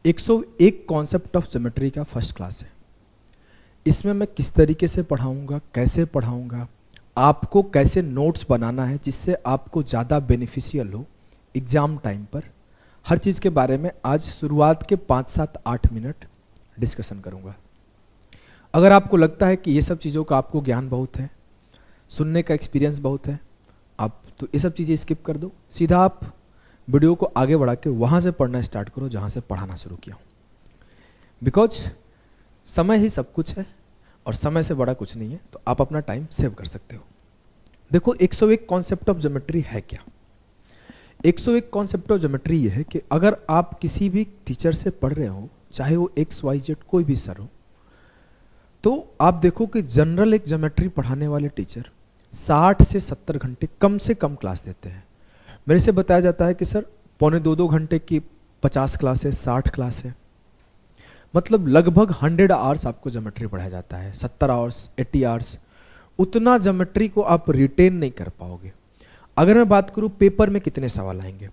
101 concept of geometry का first class है। इसमें मैं किस तरीके से पढ़ाऊंगा, कैसे पढ़ाऊंगा, आपको कैसे नोट्स बनाना है जिससे आपको ज़्यादा बेनिफिशियल हो एग्ज़ाम टाइम पर, हर चीज़ के बारे में आज शुरुआत के 5, 7, 8 मिनट डिस्कशन करूंगा। अगर आपको लगता है कि ये सब चीज़ों का आपको ज्ञान बहुत है, सुनने का एक्सपीरियंस बहुत है, आप तो ये सब चीज़ें स्किप कर दो, सीधा आप वीडियो को आगे बढ़ा के वहाँ से पढ़ना स्टार्ट करो जहाँ से पढ़ाना शुरू किया हूँ। बिकॉज समय ही सब कुछ है और समय से बड़ा कुछ नहीं है, तो आप अपना टाइम सेव कर सकते हो। देखो 101 कॉन्सेप्ट ऑफ ज्योमेट्री है क्या। 101 कॉन्सेप्ट ऑफ ज्योमेट्री ये है कि अगर आप किसी भी टीचर से पढ़ रहे हो, चाहे वो XYZ कोई भी सर हो, तो आप देखो कि जनरल एक ज्योमेट्री पढ़ाने वाले टीचर 60 से 70 घंटे कम से कम क्लास देते हैं। मेरे से बताया जाता है कि सर 1.25-2 घंटे की 50 क्लास है, 60 क्लास है, मतलब लगभग 100 आवर्स आपको ज्योमेट्री पढ़ाया जाता है, 70 आवर्स, 80 आवर्स। उतना ज्योमेट्री को आप रिटेन नहीं कर पाओगे। अगर मैं बात करूं पेपर में कितने सवाल आएंगे,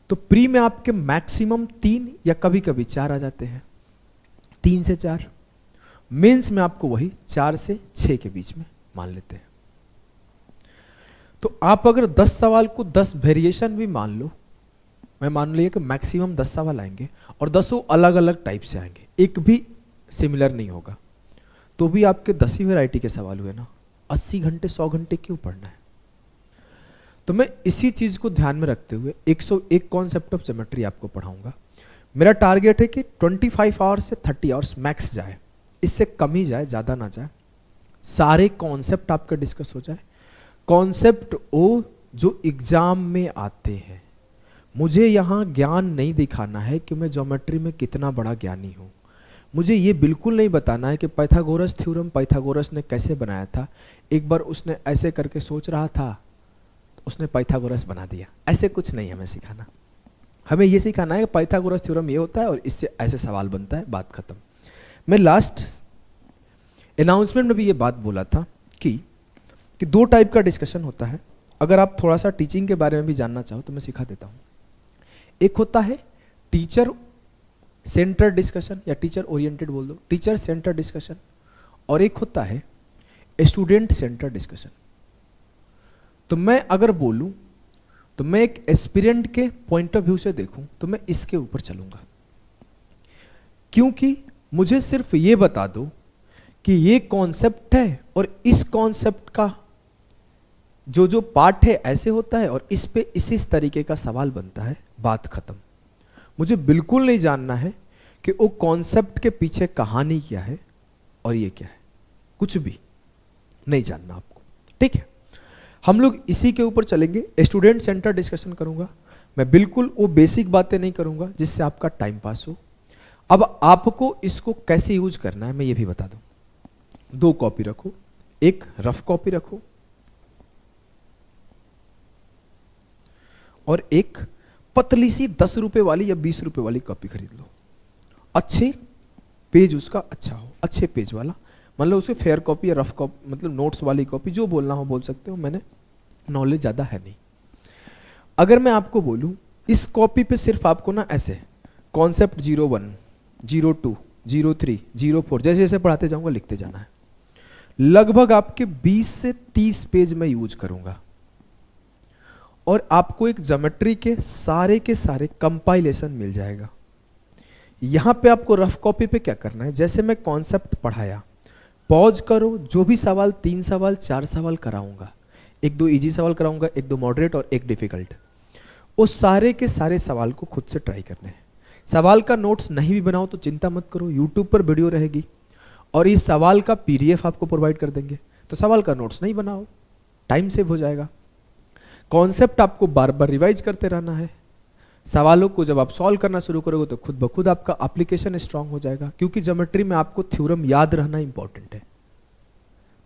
तो प्री में आपके मैक्सिमम 3 या कभी कभी 4 आ जाते हैं, 3 से 4। मेंस में आपको वही 4 से 6 के बीच में मान लेते हैं। तो आप अगर 10 सवाल को 10 वेरिएशन भी मान लो, मैं मान लिया कि मैक्सिमम 10 सवाल आएंगे और 10 अलग अलग टाइप से आएंगे, एक भी सिमिलर नहीं होगा, तो भी आपके 10 ही वैरायटी के सवाल हुए ना। 80 घंटे 100 घंटे क्यों पढ़ना है। तो मैं इसी चीज को ध्यान में रखते हुए 101 कॉन्सेप्ट ऑफ ज्योमेट्री आपको पढ़ाऊंगा। मेरा टारगेट है कि 25 आवर्स से 30 आवर्स मैक्स जाए, इससे कम ही जाए, ज्यादा ना जाए। सारे कॉन्सेप्ट आपका डिस्कस हो जाए, कॉन्सेप्ट वो जो एग्जाम में आते हैं। मुझे यहाँ ज्ञान नहीं दिखाना है कि मैं ज्योमेट्री में कितना बड़ा ज्ञानी हूँ। मुझे ये बिल्कुल नहीं बताना है कि पाइथागोरस थ्योरम पाइथागोरस ने कैसे बनाया था, एक बार उसने ऐसे करके सोच रहा था तो उसने पाइथागोरस बना दिया, ऐसे कुछ नहीं हमें सिखाना। हमें ये सिखाना है कि पाइथागोरस थ्योरम ये होता है और इससे ऐसे सवाल बनता है, बात खत्म। मैं लास्ट अनाउंसमेंट में भी ये बात बोला था कि 2 टाइप का डिस्कशन होता है। अगर आप थोड़ा सा टीचिंग के बारे में भी जानना चाहो तो मैं सिखा देता हूँ। एक होता है टीचर सेंटर डिस्कशन या टीचर ओरिएंटेड बोल दो, टीचर सेंटर डिस्कशन, और एक होता है स्टूडेंट सेंटर डिस्कशन। तो मैं अगर बोलूं तो मैं एक एस्पिरेंट के पॉइंट ऑफ व्यू से देखूं तो मैं इसके ऊपर चलूंगा, क्योंकि मुझे सिर्फ ये बता दो कि ये कॉन्सेप्ट है और इस कॉन्सेप्ट का जो जो पार्ट है ऐसे होता है और इस पे इस तरीके का सवाल बनता है, बात खत्म। मुझे बिल्कुल नहीं जानना है कि वो कॉन्सेप्ट के पीछे कहानी क्या है और ये क्या है, कुछ भी नहीं जानना आपको, ठीक है। हम लोग इसी के ऊपर चलेंगे। स्टूडेंट सेंटर डिस्कशन करूंगा मैं, बिल्कुल वो बेसिक बातें नहीं करूंगा जिससे आपका टाइम पास हो। अब आपको इसको कैसे यूज करना है मैं ये भी बता दूं। 2 कॉपी रखो, एक रफ कॉपी रखो और एक पतली सी 10 रुपए वाली या 20 रुपए वाली कॉपी खरीद लो। अच्छे पेज उसका अच्छा हो, अच्छे पेज वाला, मान लो उसे फेयर कॉपी या रफ कॉपी, मतलब नोट्स वाली कॉपी, जो बोलना हो बोल सकते हो, मैंने नॉलेज ज़्यादा है नहीं। अगर मैं आपको बोलूं इस कॉपी पे सिर्फ आपको ना ऐसे कॉन्सेप्ट 01, 02, 03, 04 जैसे जैसे पढ़ाते जाऊंगा लिखते जाना है। लगभग आपके 20 से 30 पेज में यूज करूंगा और आपको एक ज्योमेट्री के सारे कंपाइलेशन मिल जाएगा। यहां पे आपको रफ कॉपी पे क्या करना है, जैसे मैं कॉन्सेप्ट पढ़ाया, पॉज करो, जो भी सवाल 3 सवाल 4 सवाल कराऊंगा, 1-2 इजी सवाल कराऊंगा, 1-2 मॉडरेट और 1 डिफिकल्ट, उस सारे के सारे सवाल को खुद से ट्राई करने हैं। सवाल का नोट्स नहीं भी बनाओ तो चिंता मत करो, यूट्यूब पर वीडियो रहेगी और इस सवाल का PDF आपको प्रोवाइड कर देंगे, तो सवाल का नोट्स नहीं बनाओ, टाइम सेव हो जाएगा। कॉन्सेप्ट आपको बार बार रिवाइज करते रहना है। सवालों को जब आप सॉल्व करना शुरू करोगे तो खुद ब खुद आपका एप्लीकेशन स्ट्रांग हो जाएगा, क्योंकि ज्योमेट्री में आपको थ्योरम याद रहना इंपॉर्टेंट है।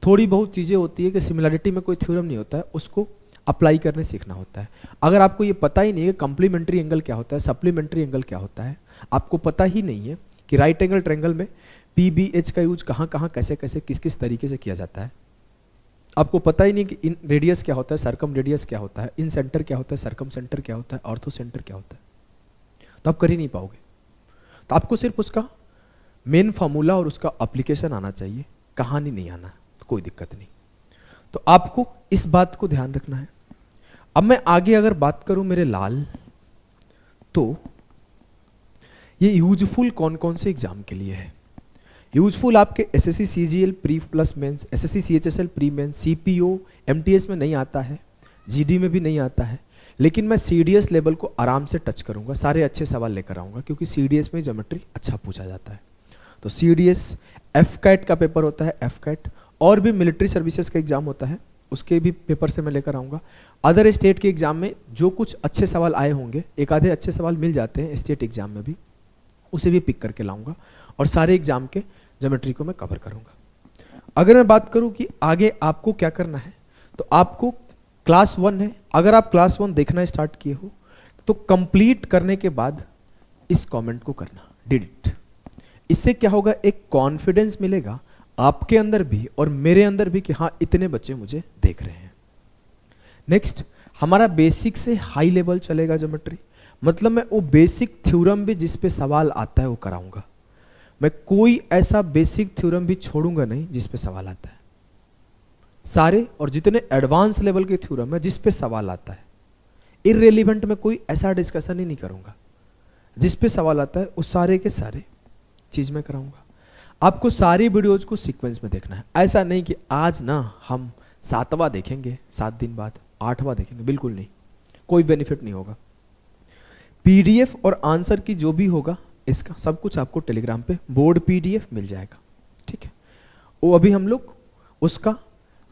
थोड़ी बहुत चीजें होती है कि सिमिलरिटी में कोई थ्योरम नहीं होता है, उसको अप्लाई करने सीखना होता है। अगर आपको ये पता ही नहीं है कॉम्प्लीमेंट्री एंगल क्या होता है, सप्लीमेंट्री एंगल क्या होता है, आपको पता ही नहीं है कि राइट एंगल ट्रायंगल में PBH का यूज कहाँ कहाँ कैसे कैसे किस किस तरीके से किया जाता है, आपको पता ही नहीं कि इन रेडियस क्या होता है, सर्कम रेडियस क्या होता है, इन सेंटर क्या होता है, सर्कम सेंटर क्या होता है, ऑर्थो सेंटर क्या होता है, तो आप कर ही नहीं पाओगे। तो आपको सिर्फ उसका मेन फार्मूला और उसका एप्लीकेशन आना चाहिए, कहानी नहीं आना, तो कोई दिक्कत नहीं। तो आपको इस बात को ध्यान रखना है। अब मैं आगे अगर बात करूं मेरे लाल, तो ये यूजफुल कौन कौन से एग्जाम के लिए है? यूजफुल आपके SSC CGL pre plus mains, SSC CHSL pre mains, CPO MTS में नहीं आता है, जीडी में भी नहीं आता है, लेकिन मैं सीडीएस लेवल को आराम से टच करूंगा, सारे अच्छे सवाल लेकर आऊंगा, क्योंकि सीडीएस में ज्योमेट्री अच्छा पूछा जाता है। तो सीडीएस, एफकैट का पेपर होता है, एफकैट, और भी मिलिट्री सर्विसेज का एग्जाम होता है, उसके भी पेपर से मैं लेकर आऊँगा। अदर स्टेट के एग्जाम में जो कुछ अच्छे सवाल आए होंगे, एक आधे अच्छे सवाल मिल जाते हैं स्टेट एग्जाम में भी, उसे भी पिक करके लाऊंगा और सारे एग्जाम के ज्योमेट्री को मैं कवर करूंगा। अगर मैं बात करूं कि आगे आपको क्या करना है, तो आपको क्लास 1 है, अगर आप क्लास 1 देखना स्टार्ट किए हो तो कंप्लीट करने के बाद इस कमेंट को करना, डिड इट। इससे क्या होगा, एक कॉन्फिडेंस मिलेगा आपके अंदर भी और मेरे अंदर भी कि हाँ इतने बच्चे मुझे देख रहे हैं। नेक्स्ट, हमारा बेसिक से हाई लेवल चलेगा ज्योमेट्री, मतलब मैं वो बेसिक थ्योरम भी जिस पे सवाल आता है वो कराऊंगा। मैं कोई ऐसा बेसिक थ्योरम भी छोड़ूंगा नहीं जिस पे सवाल आता है, सारे और जितने एडवांस लेवल के थ्योरम है जिस पे सवाल आता है, इररिलेवेंट में कोई ऐसा डिस्कशन ही नहीं करूंगा, जिस पे सवाल आता है उस सारे के सारे चीज में कराऊंगा। आपको सारी वीडियोज को सीक्वेंस में देखना है, ऐसा नहीं कि आज ना हम 7वां देखेंगे, 7 दिन बाद 8वां देखेंगे, बिल्कुल नहीं, कोई बेनिफिट नहीं होगा। पीडीएफ और आंसर की जो भी होगा इसका सब कुछ आपको टेलीग्राम पे बोर्ड पीडीएफ मिल जाएगा, ठीक है। वो अभी हम लोग उसका,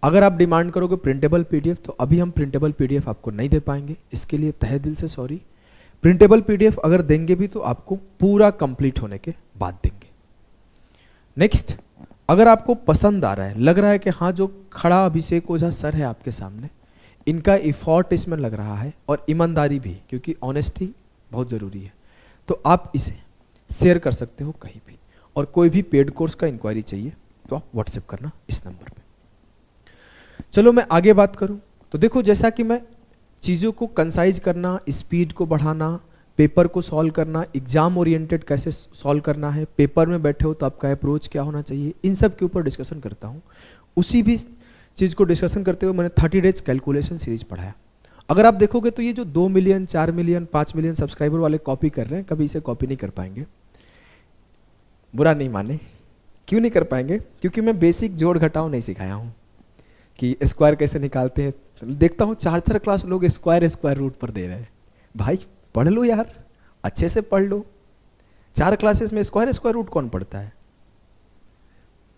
अगर आप डिमांड करोगे प्रिंटेबल पीडीएफ, तो अभी हम प्रिंटेबल पीडीएफ आपको नहीं दे पाएंगे, इसके लिए तहे दिल से सॉरी। प्रिंटेबल पीडीएफ अगर देंगे भी तो आपको पूरा कंप्लीट होने के बाद देंगे। नेक्स्ट, अगर आपको पसंद आ रहा है, लग रहा है कि हाँ जो खड़ा अभिषेक ओझा सर है आपके सामने, इनका इफॉर्ट इसमें लग रहा है और ईमानदारी भी, क्योंकि ऑनेस्टी बहुत ज़रूरी है, तो आप इसे शेयर कर सकते हो कहीं भी। और कोई भी पेड कोर्स का इंक्वायरी चाहिए तो आप व्हाट्सएप करना इस नंबर पे। चलो मैं आगे बात करूं तो देखो, जैसा कि मैं चीज़ों को कंसाइज करना, स्पीड को बढ़ाना, पेपर को सॉल्व करना, एग्जाम ओरिएंटेड कैसे सॉल्व करना है, पेपर में बैठे हो तो आपका अप्रोच क्या होना चाहिए, इन सब के ऊपर डिस्कशन करता हूँ। उसी भी चीज़ को डिस्कशन करते हुए मैंने 30 डेज कैलकुलेशन सीरीज पढ़ाया। अगर आप देखोगे तो ये जो 2 मिलियन, 4 मिलियन, 5 मिलियन सब्सक्राइबर वाले कॉपी कर रहे हैं, कभी इसे कॉपी नहीं कर पाएंगे, बुरा नहीं माने। क्यों नहीं कर पाएंगे? क्योंकि मैं बेसिक जोड़ घटाव नहीं सिखाया हूँ कि स्क्वायर कैसे निकालते हैं। देखता हूँ 4 क्लास लोग स्क्वायर रूट पर दे रहे हैं। भाई पढ़ लो यार, अच्छे से पढ़ लो। 4 क्लासेस में स्क्वायर रूट कौन पढ़ता है?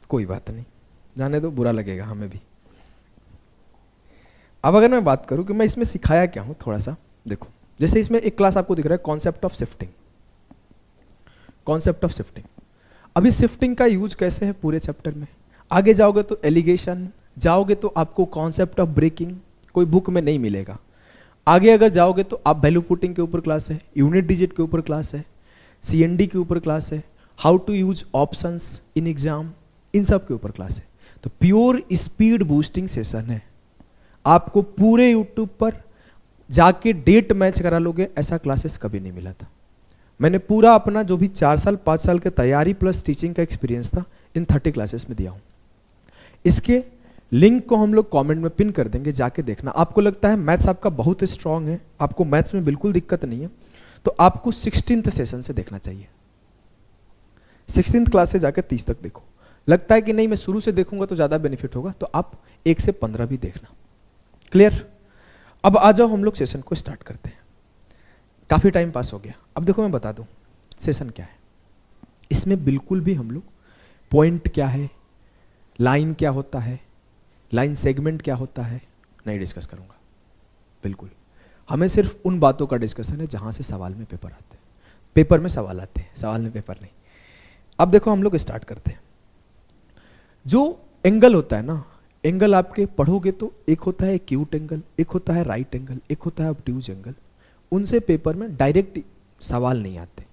कोई बात नहीं, जाने दो, बुरा लगेगा हमें भी। अब अगर मैं बात करूं कि मैं इसमें सिखाया क्या हूं, थोड़ा सा देखो। जैसे इसमें एक क्लास आपको दिख रहा है concept of shifting, concept of shifting. अभी शिफ्टिंग का यूज कैसे है पूरे चैप्टर में, आगे जाओगे तो एलिगेशन, जाओगे तो आपको कॉन्सेप्ट ऑफ ब्रेकिंग कोई बुक में नहीं मिलेगा। आगे अगर जाओगे तो आप वैल्यू पुटिंग के ऊपर क्लास है, यूनिट डिजिट के ऊपर क्लास है, सीएनडी के ऊपर क्लास है, how to use options in exam, इन सब के ऊपर क्लास है। तो प्योर स्पीड बूस्टिंग सेशन है। आपको पूरे यूट्यूब पर जाके डेट मैच करा लोगे, ऐसा क्लासेस कभी नहीं मिला था। मैंने पूरा अपना जो भी 4 साल 5 साल के तैयारी प्लस टीचिंग का एक्सपीरियंस था इन 30 क्लासेस में दिया हूं। इसके लिंक को हम लोग कमेंट में पिन कर देंगे, जाके देखना। आपको लगता है मैथ्स आपका बहुत स्ट्रांग है, आपको मैथ्स में बिल्कुल दिक्कत नहीं है, तो आपको 16th सेशन से देखना चाहिए। 16th क्लास से जाकर 30 तक देखो। लगता है कि नहीं मैं शुरू से देखूंगा तो ज्यादा बेनिफिट होगा, तो आप 1 से 15 भी देखना। क्लियर? अब आ जाओ हम लोग सेशन को स्टार्ट करते हैं। काफी टाइम पास हो गया। अब देखो मैं बता दूं सेशन क्या है। इसमें बिल्कुल भी हम लोग पॉइंट क्या है, लाइन क्या होता है, लाइन सेगमेंट क्या होता है, नहीं डिस्कस करूंगा। बिल्कुल हमें सिर्फ उन बातों का डिस्कशन है जहां से सवाल में पेपर आते हैं, पेपर में सवाल आते हैं, सवाल में पेपर नहीं। अब देखो हम लोग स्टार्ट करते हैं। जो एंगल होता है ना, एंगल आपके पढ़ोगे तो एक होता है एक्यूट एंगल, एक होता है राइट एंगल, एक होता है ऑब्ट्यूज एंगल। उनसे पेपर में डायरेक्ट सवाल नहीं आते।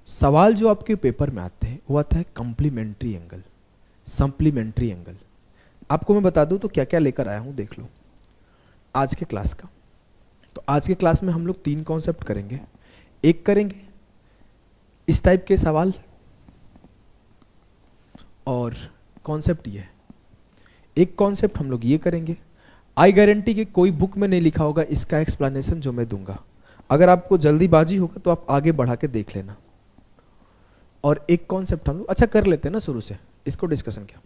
सवाल जो आपके पेपर में आते हैं वो आता है कॉम्प्लीमेंट्री एंगल, सप्लीमेंट्री एंगल। आपको मैं बता दूं तो क्या क्या लेकर आया हूं, देख लो आज के क्लास का। तो आज के क्लास में हम लोग 3 कॉन्सेप्ट करेंगे। एक करेंगे इस टाइप के सवाल, और कॉन्सेप्ट ये है। एक कॉन्सेप्ट हम लोग ये करेंगे, आई गारंटी कि कोई बुक में नहीं लिखा होगा इसका एक्सप्लेनेशन जो मैं दूंगा। अगर आपको जल्दीबाजी होगा तो आप आगे बढ़ा के देख लेना। और एक कॉन्सेप्ट हम लोग अच्छा कर लेते हैं ना शुरू से, इसको डिस्कशन किया।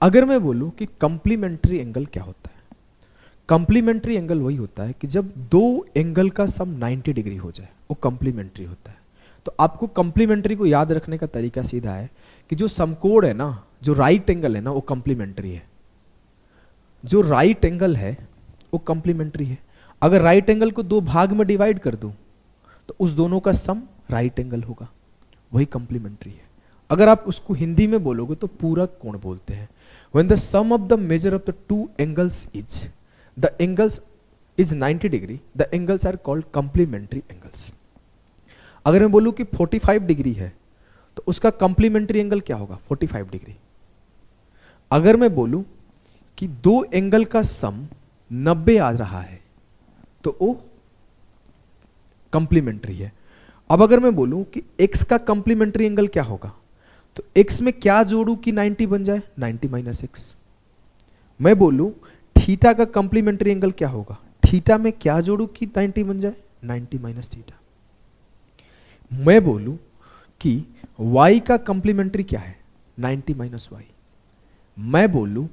अगर मैं बोलूं कि कंप्लीमेंट्री एंगल क्या होता है, कंप्लीमेंट्री एंगल वही होता है कि जब दो एंगल का सम 90 डिग्री हो जाए वो कंप्लीमेंट्री होता है। तो आपको कंप्लीमेंट्री को याद रखने का तरीका सीधा है कि जो समकोण है ना, जो राइट एंगल है ना, वो कंप्लीमेंट्री है। जो राइट एंगल है वो कंप्लीमेंट्री है। अगर राइट एंगल को दो भाग में डिवाइड कर दूं तो उस दोनों का सम राइट एंगल होगा, वही कंप्लीमेंट्री है। अगर आप उसको हिंदी में बोलोगे तो पूरक कोण बोलते हैं। When the sum of the measure of the two angles is, the angles is 90 degree, the angles are called complementary angles. अगर मैं बोलूं कि 45 डिग्री है तो उसका कंप्लीमेंट्री एंगल क्या होगा, 45 डिग्री। अगर मैं बोलूं कि दो एंगल का सम 90 आ रहा है तो वो कंप्लीमेंट्री है। अब अगर मैं बोलूं कि x का कंप्लीमेंट्री एंगल क्या होगा, तो x में क्या जोड़ू कि 90 बन जाए, 90 माइनस एक्स। मैं बोलूं थीटा का कंप्लीमेंट्री एंगल क्या होगा, थीटा में क्या जोड़ू कि 90 बन जाए, 90 माइनस थीटा। मैं बोलूं कि y का कंप्लीमेंट्री क्या है, 90 माइनस वाई। मैं बोलूं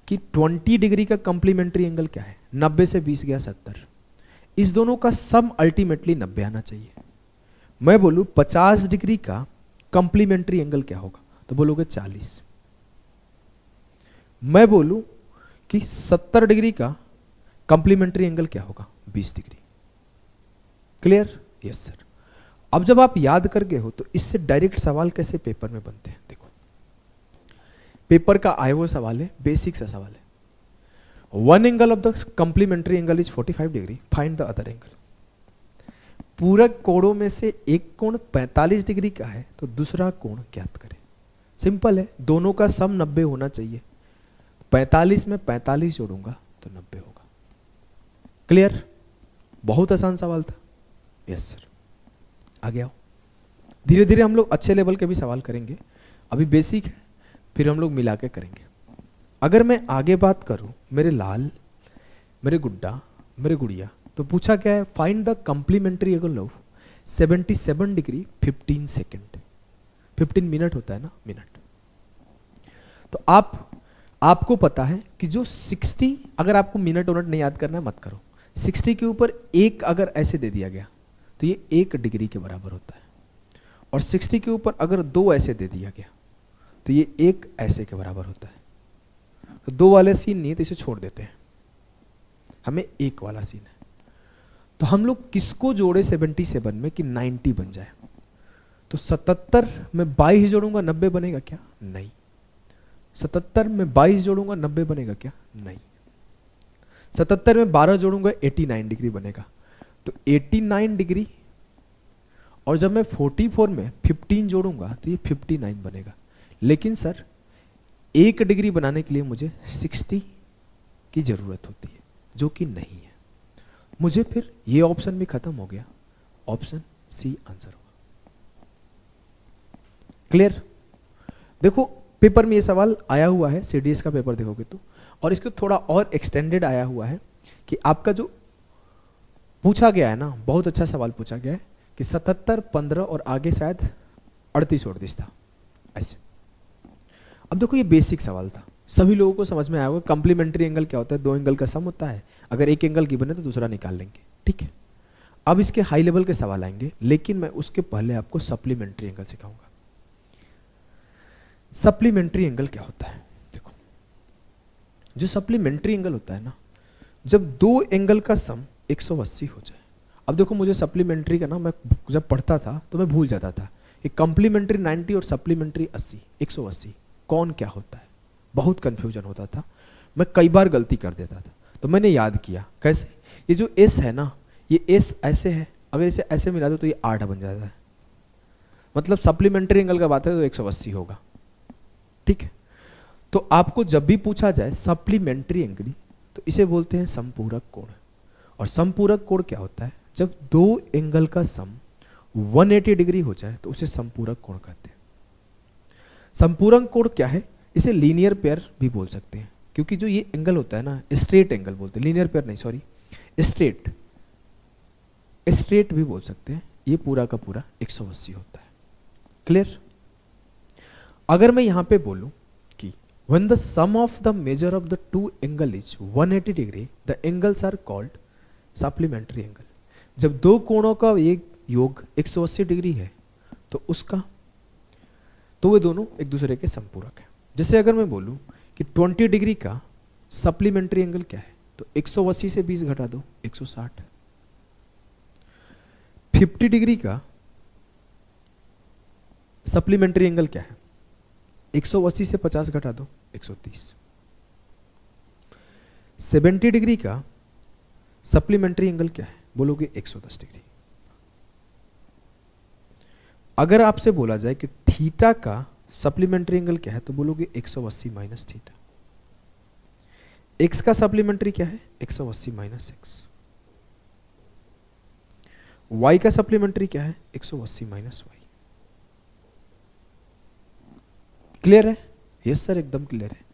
कि 20 डिग्री का कंप्लीमेंट्री एंगल क्या है, 90 से 20 गया 70। इस दोनों का सम अल्टीमेटली 90 आना चाहिए। मैं बोलूं 50 डिग्री का कंप्लीमेंट्री एंगल क्या होगा, तो बोलोगे 40। मैं बोलूं कि 70 डिग्री का कंप्लीमेंट्री एंगल क्या होगा, 20 डिग्री। क्लियर? Yes sir. अब जब आप याद कर गए हो तो इससे डायरेक्ट सवाल कैसे पेपर में बनते हैं, देखो पेपर का आया वो सवाल है, बेसिक सा सवाल है। One angle of the complementary angle is 45 degree, find the other angle. पूरक कोणों में से एक कोण 45 डिग्री का है तो दूसरा कोण ज्ञात करें। सिंपल है, दोनों का सम 90 होना चाहिए। 45 में 45 जोड़ूंगा तो 90 होगा। क्लियर? बहुत आसान सवाल था। Yes sir. आगे आओ, धीरे धीरे हम लोग अच्छे लेवल के भी सवाल करेंगे। अभी बेसिक है, फिर हम लोग मिला के करेंगे। अगर मैं आगे बात करूं, मेरे लाल, मेरे गुड्डा, मेरे गुड़िया, तो पूछा क्या है, find the complementary angle of 77 degree 15 second. 15 minute होता है ना, मिनट। तो आपको पता है कि जो 60, अगर आपको मिनट उनट नहीं याद करना है मत करो, 60 के ऊपर एक अगर ऐसे दे दिया गया तो ये 1 डिग्री के बराबर होता है। और 60 के ऊपर अगर 2 ऐसे दे दिया गया तो ये 1 ऐसे के बराबर होता है। तो 2 वाले सीन नहीं है तो इसे छोड़ देते हैं, हमें 1 वाला सीन है। तो हम लोग किसको जोड़े 77 में कि 90 बन जाए। तो 77 में 22 जोड़ूंगा 90 बनेगा क्या, नहीं। 77 में 22 जोड़ूंगा 90 बनेगा क्या, नहीं। 77 में 12 जोड़ूंगा 89 डिग्री बनेगा। तो 89 डिग्री, और जब मैं 44 में 15 जोड़ूंगा तो ये 59 बनेगा। लेकिन सर 1 डिग्री बनाने के लिए मुझे 60 की जरूरत होती है, जो कि नहीं है। मुझे फिर ये ऑप्शन भी खत्म हो गया, ऑप्शन सी आंसर होगा। क्लियर? देखो पेपर में ये सवाल आया हुआ है, सीडीएस का पेपर देखोगे तो, और इसको थोड़ा और एक्सटेंडेड आया हुआ है कि आपका जो पूछा गया है ना, बहुत अच्छा सवाल पूछा गया है कि 77, 15 और आगे शायद 38, 38 था ऐसे। अब देखो ये बेसिक सवाल था, सभी लोगों को समझ में आया होगा। कंप्लीमेंट्री एंगल क्या होता है, 2 एंगल का सम होता है। अगर एक एंगल गिवन है तो दूसरा निकाल लेंगे, ठीक है। अब इसके हाई लेवल के सवाल आएंगे, लेकिन मैं उसके पहले आपको सप्लीमेंट्री एंगल सिखाऊंगा। सप्लीमेंट्री एंगल क्या होता है, देखो जो सप्लीमेंट्री एंगल होता है ना, जब 2 एंगल का सम 180 हो जाए। अब देखो मुझे सप्लीमेंट्री का ना, मैं जब पढ़ता था तो मैं भूल जाता था कि कंप्लीमेंट्री 90 और सप्लीमेंट्री 80, 180 कौन क्या होता है, बहुत कंफ्यूजन होता था। मैं कई बार गलती कर देता था, तो मैंने याद किया कैसे, ये जो एस है ना, ये एस ऐसे है, अगर इसे ऐसे मिला दो तो ये 8 बन जाता है। मतलब सप्लीमेंट्री एंगल का बात है तो 180 होगा, ठीक है। तो आपको जब भी पूछा जाए सप्लीमेंट्री एंगल तो इसे बोलते हैं समपूरक कोण। और समपूरक कोण क्या होता है, जब 2 एंगल का सम 180 डिग्री हो जाए तो उसे संपूरक कोण कहते हैं। संपूरक कोण क्या है? इसे लीनियर पेयर भी बोल सकते हैं, क्योंकि जो ये एंगल होता है ना, स्ट्रेट एंगल बोलते हैं, लीनियर पेयर नहीं, सॉरी, स्ट्रेट भी बोल सकते हैं। ये पूरा का पूरा 180 होता है। क्लियर? अगर मैं यहां पे बोलूं कि when the sum of the measure of the two angle is 180 degree, the angles are called supplementary angle। जब दो कोणों का एक योग 180 डिग्री है तो वे दोनों एक दूसरे के संपूरक हैं। जैसे अगर मैं बोलूं कि 20 डिग्री का सप्लीमेंट्री एंगल क्या है, तो 180 से 20 घटा दो, 160। 50 डिग्री का सप्लीमेंट्री एंगल क्या है, 180 से 50 घटा दो, 130। 70 डिग्री का सप्लीमेंट्री एंगल क्या है, बोलोगे 110 डिग्री। अगर आपसे बोला जाए कि थीटा का सप्लीमेंट्री एंगल क्या है, तो बोलोगे 180 माइनस थीटा। एक्स का सप्लीमेंट्री क्या है, 180 माइनस एक्स। वाई का सप्लीमेंट्री क्या है, 180 माइनस वाई। क्लियर है? यस सर, एकदम क्लियर है।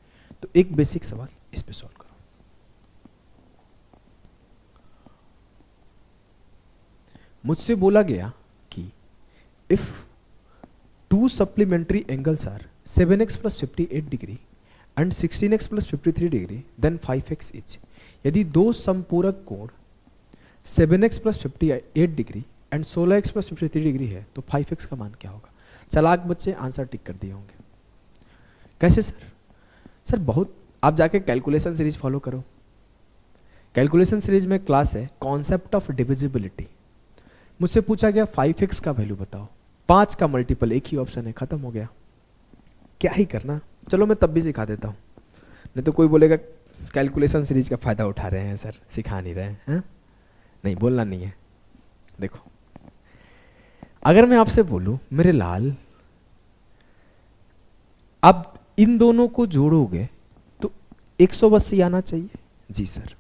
तो एक बेसिक सवाल इस पे सॉल्व करो। मुझसे बोला गया कि if two supplementary angles are 7x plus 58 degree and 16x plus 53 degree, then 5x each। यदि दो संपूरक कोण 7x plus 58 degree and 16x plus 53 degree है तो 5x का मान क्या होगा? चालाक बच्चे आंसर टिक कर दिए होंगे। कैसे सर? सर बहुत, आप जाके कैलकुलेशन सीरीज फॉलो करो। कैलकुलेशन सीरीज में क्लास है कॉन्सेप्ट ऑफ डिविजिबिलिटी। मुझसे पूछा गया 5x का वैल्यू बताओ, 5 का मल्टीपल एक ही ऑप्शन है, खत्म हो गया। क्या ही करना, चलो मैं तब भी सिखा देता हूं, नहीं तो कोई बोलेगा कैलकुलेशन सीरीज का फायदा उठा रहे हैं सर, सिखा नहीं रहे हैं। नहीं, बोलना नहीं है। देखो, अगर मैं आपसे बोलूं मेरे लाल आप इन दोनों को जोड़ोगे तो 180 आना चाहिए। जी sir.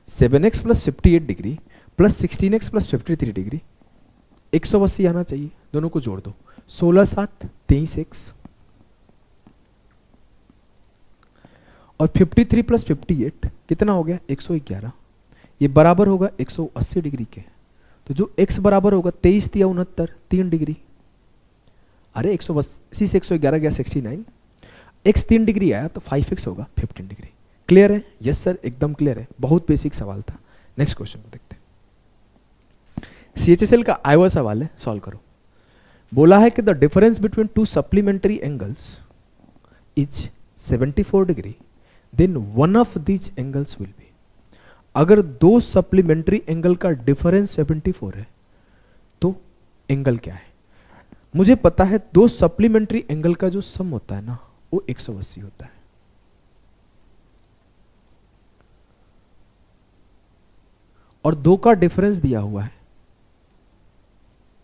7x plus 58 degree plus 16x plus 53 degree, 180 आना चाहिए। दोनों को जोड़ दो, 16 7 23x और 53 प्लस 58 कितना हो गया, 111। ये बराबर होगा 180 डिग्री के। तो जो x बराबर होगा 23 या 69, 3 डिग्री। अरे 180 से 111 गया 69, x 3 डिग्री आया तो 5x होगा 15 डिग्री। क्लियर है? यस सर, एकदम क्लियर है। बहुत बेसिक सवाल था। नेक्स्ट क्वेश्चन को देखते हैं। CHSL का आया हुआ सवाल है, सॉल्व करो। बोला है कि the difference between two supplementary angles is 74 degree, then one of these angles will be. अगर दो सप्लीमेंट्री एंगल का डिफरेंस 74 है तो एंगल क्या है? मुझे पता है दो सप्लीमेंट्री एंगल का जो सम होता है ना वो 180 होता है। और दो का डिफरेंस दिया हुआ है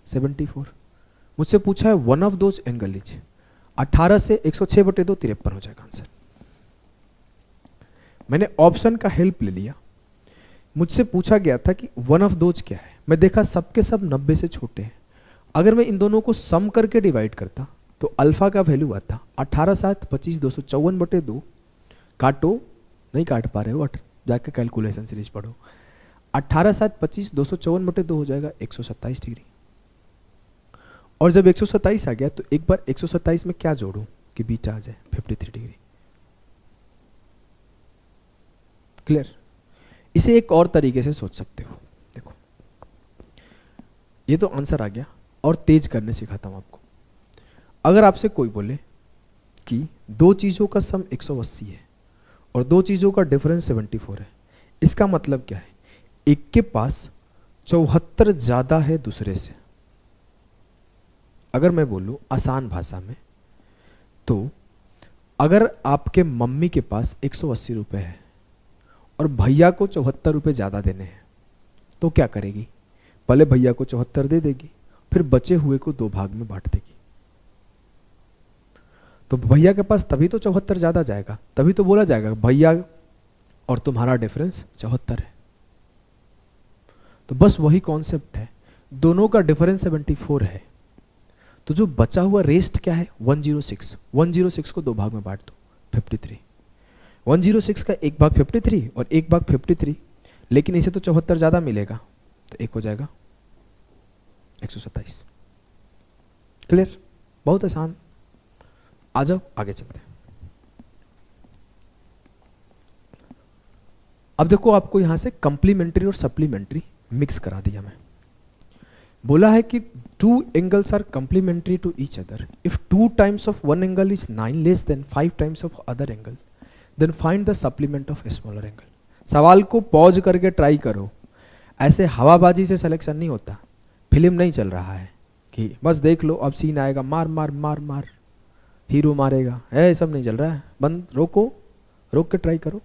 74। मुझसे पूछा है one of those angle is 18 से 106/2 53 हो जाएगा आंसर। मैंने ऑप्शन का हेल्प ले लिया। मुझसे पूछा गया था कि वन ऑफ दोज क्या है, मैं देखा सबके सब 90 से छोटे हैं। अगर मैं इन दोनों को सम करके डिवाइड करता तो अल्फा का वैल्यू आता 18 7 25 254/2। काटो, नहीं काट पा रहे हो, जाके कैलकुलेशन सीरीज पढ़ो। 18 7 25 254/2 हो जाएगा 127 डिग्री। और जब 127 आ गया तो एक बार 127 में क्या जोड़ूं कि बीटा आ जाए 53 डिग्री। क्लियर? इसे एक और तरीके से सोच सकते हो। देखो, ये तो आंसर आ गया और तेज करने सिखाता हूं आपको। अगर आपसे कोई बोले कि दो चीजों का सम 180 है और दो चीजों का डिफरेंस 74 है, इसका मतलब क्या है? एक के पास 74 ज्यादा है दूसरे से। अगर मैं बोलूं आसान भाषा में, तो अगर आपके मम्मी के पास 180 रुपए है और भैया को 74 रुपए ज्यादा देने हैं तो क्या करेगी? पहले भैया को 74 दे देगी, फिर बचे हुए को 2 भाग में बांट देगी। तो भैया के पास तभी तो 74 ज्यादा जाएगा, तभी तो बोला जाएगा भैया और तुम्हारा डिफरेंस 74 है। तो बस वही कॉन्सेप्ट है। दोनों का डिफरेंस 74 है, तो जो बचा हुआ रेस्ट क्या है 106। 106 को दो भाग में बांट दो 53। 106 का एक भाग 53 और एक भाग 53, लेकिन इसे तो 74 ज़्यादा मिलेगा, तो एक हो जाएगा 127। क्लियर? बहुत आसान। आ जाओ आगे चलते हैं। अब देखो आपको यहां से कंप्लीमेंट्री और सप्लीमेंट्री मिक्स करा दिया मैं। बोला है कि two angles are complementary to each other if 2 times of one angle is 9 less than 5 times of other angle then find the supplement of smaller angle. सवाल को पॉज करके ट्राई करो, ऐसे हवाबाजी से सिलेक्शन नहीं होता। फिल्म नहीं चल रहा है कि बस देख लो अब सीन आएगा मार मार मार मार हीरो मारेगा, है सब नहीं चल रहा है। बंद, रोको, रोक के ट्राई करो,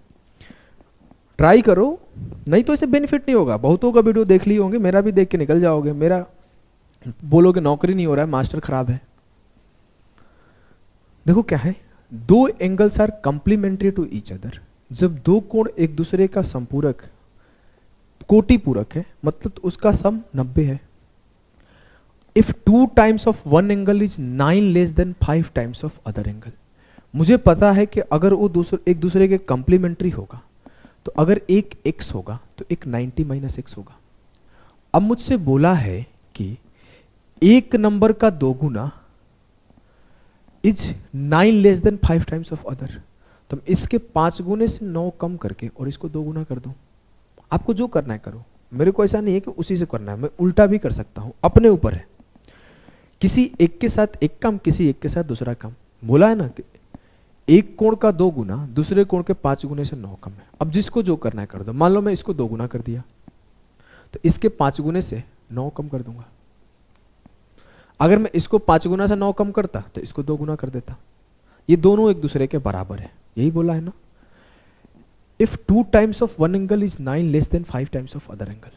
ट्राई करो, नहीं तो इससे बेनिफिट नहीं होगा। बहुतों का वीडियो देख लिए होंगे, मेरा भी देख के निकल जाओगे, मेरा बोलोगे नौकरी नहीं हो रहा है, मास्टर खराब है। देखो क्या है, दो angles are complementary to each other. जब दो कोण एक दूसरे का संपूरक कोटि पूरक है, मतलब तो उसका सम 90 है। If 2 times of one angle is 9 less than 5 times of other angle. मुझे पता है कि अगर वो एक दूसरे के कंप्लीमेंट्री होगा, तो अगर एक x होगा तो एक 90 माइनस x होगा। अब मुझसे बोला है कि एक नंबर का दो गुना is 9 less than 5 times of other, तो इसके 5 गुने से 9 कम करके और इसको 2 गुना कर दूं। आपको जो करना है करो, मेरे को ऐसा नहीं है कि उसी से करना है, मैं उल्टा भी कर सकता हूं, अपने ऊपर है। किसी एक के साथ एक काम, किसी एक के साथ दूसरा काम। बोला है ना कि एक कोण का 2 गुना दूसरे कोण के 5 गुने से 9 कम है। अब जिसको जो करना है कर दो। मान लो मैं इसको 2 गुना कर दिया, तो इसके 5 गुने से 9 कम कर दूंगा। अगर मैं इसको 5 गुना से 9 कम करता तो इसको 2 गुना कर देता। ये दोनों एक दूसरे के बराबर है, यही बोला है ना। If 2 times of one angle is 9 less than 5 times of other angle,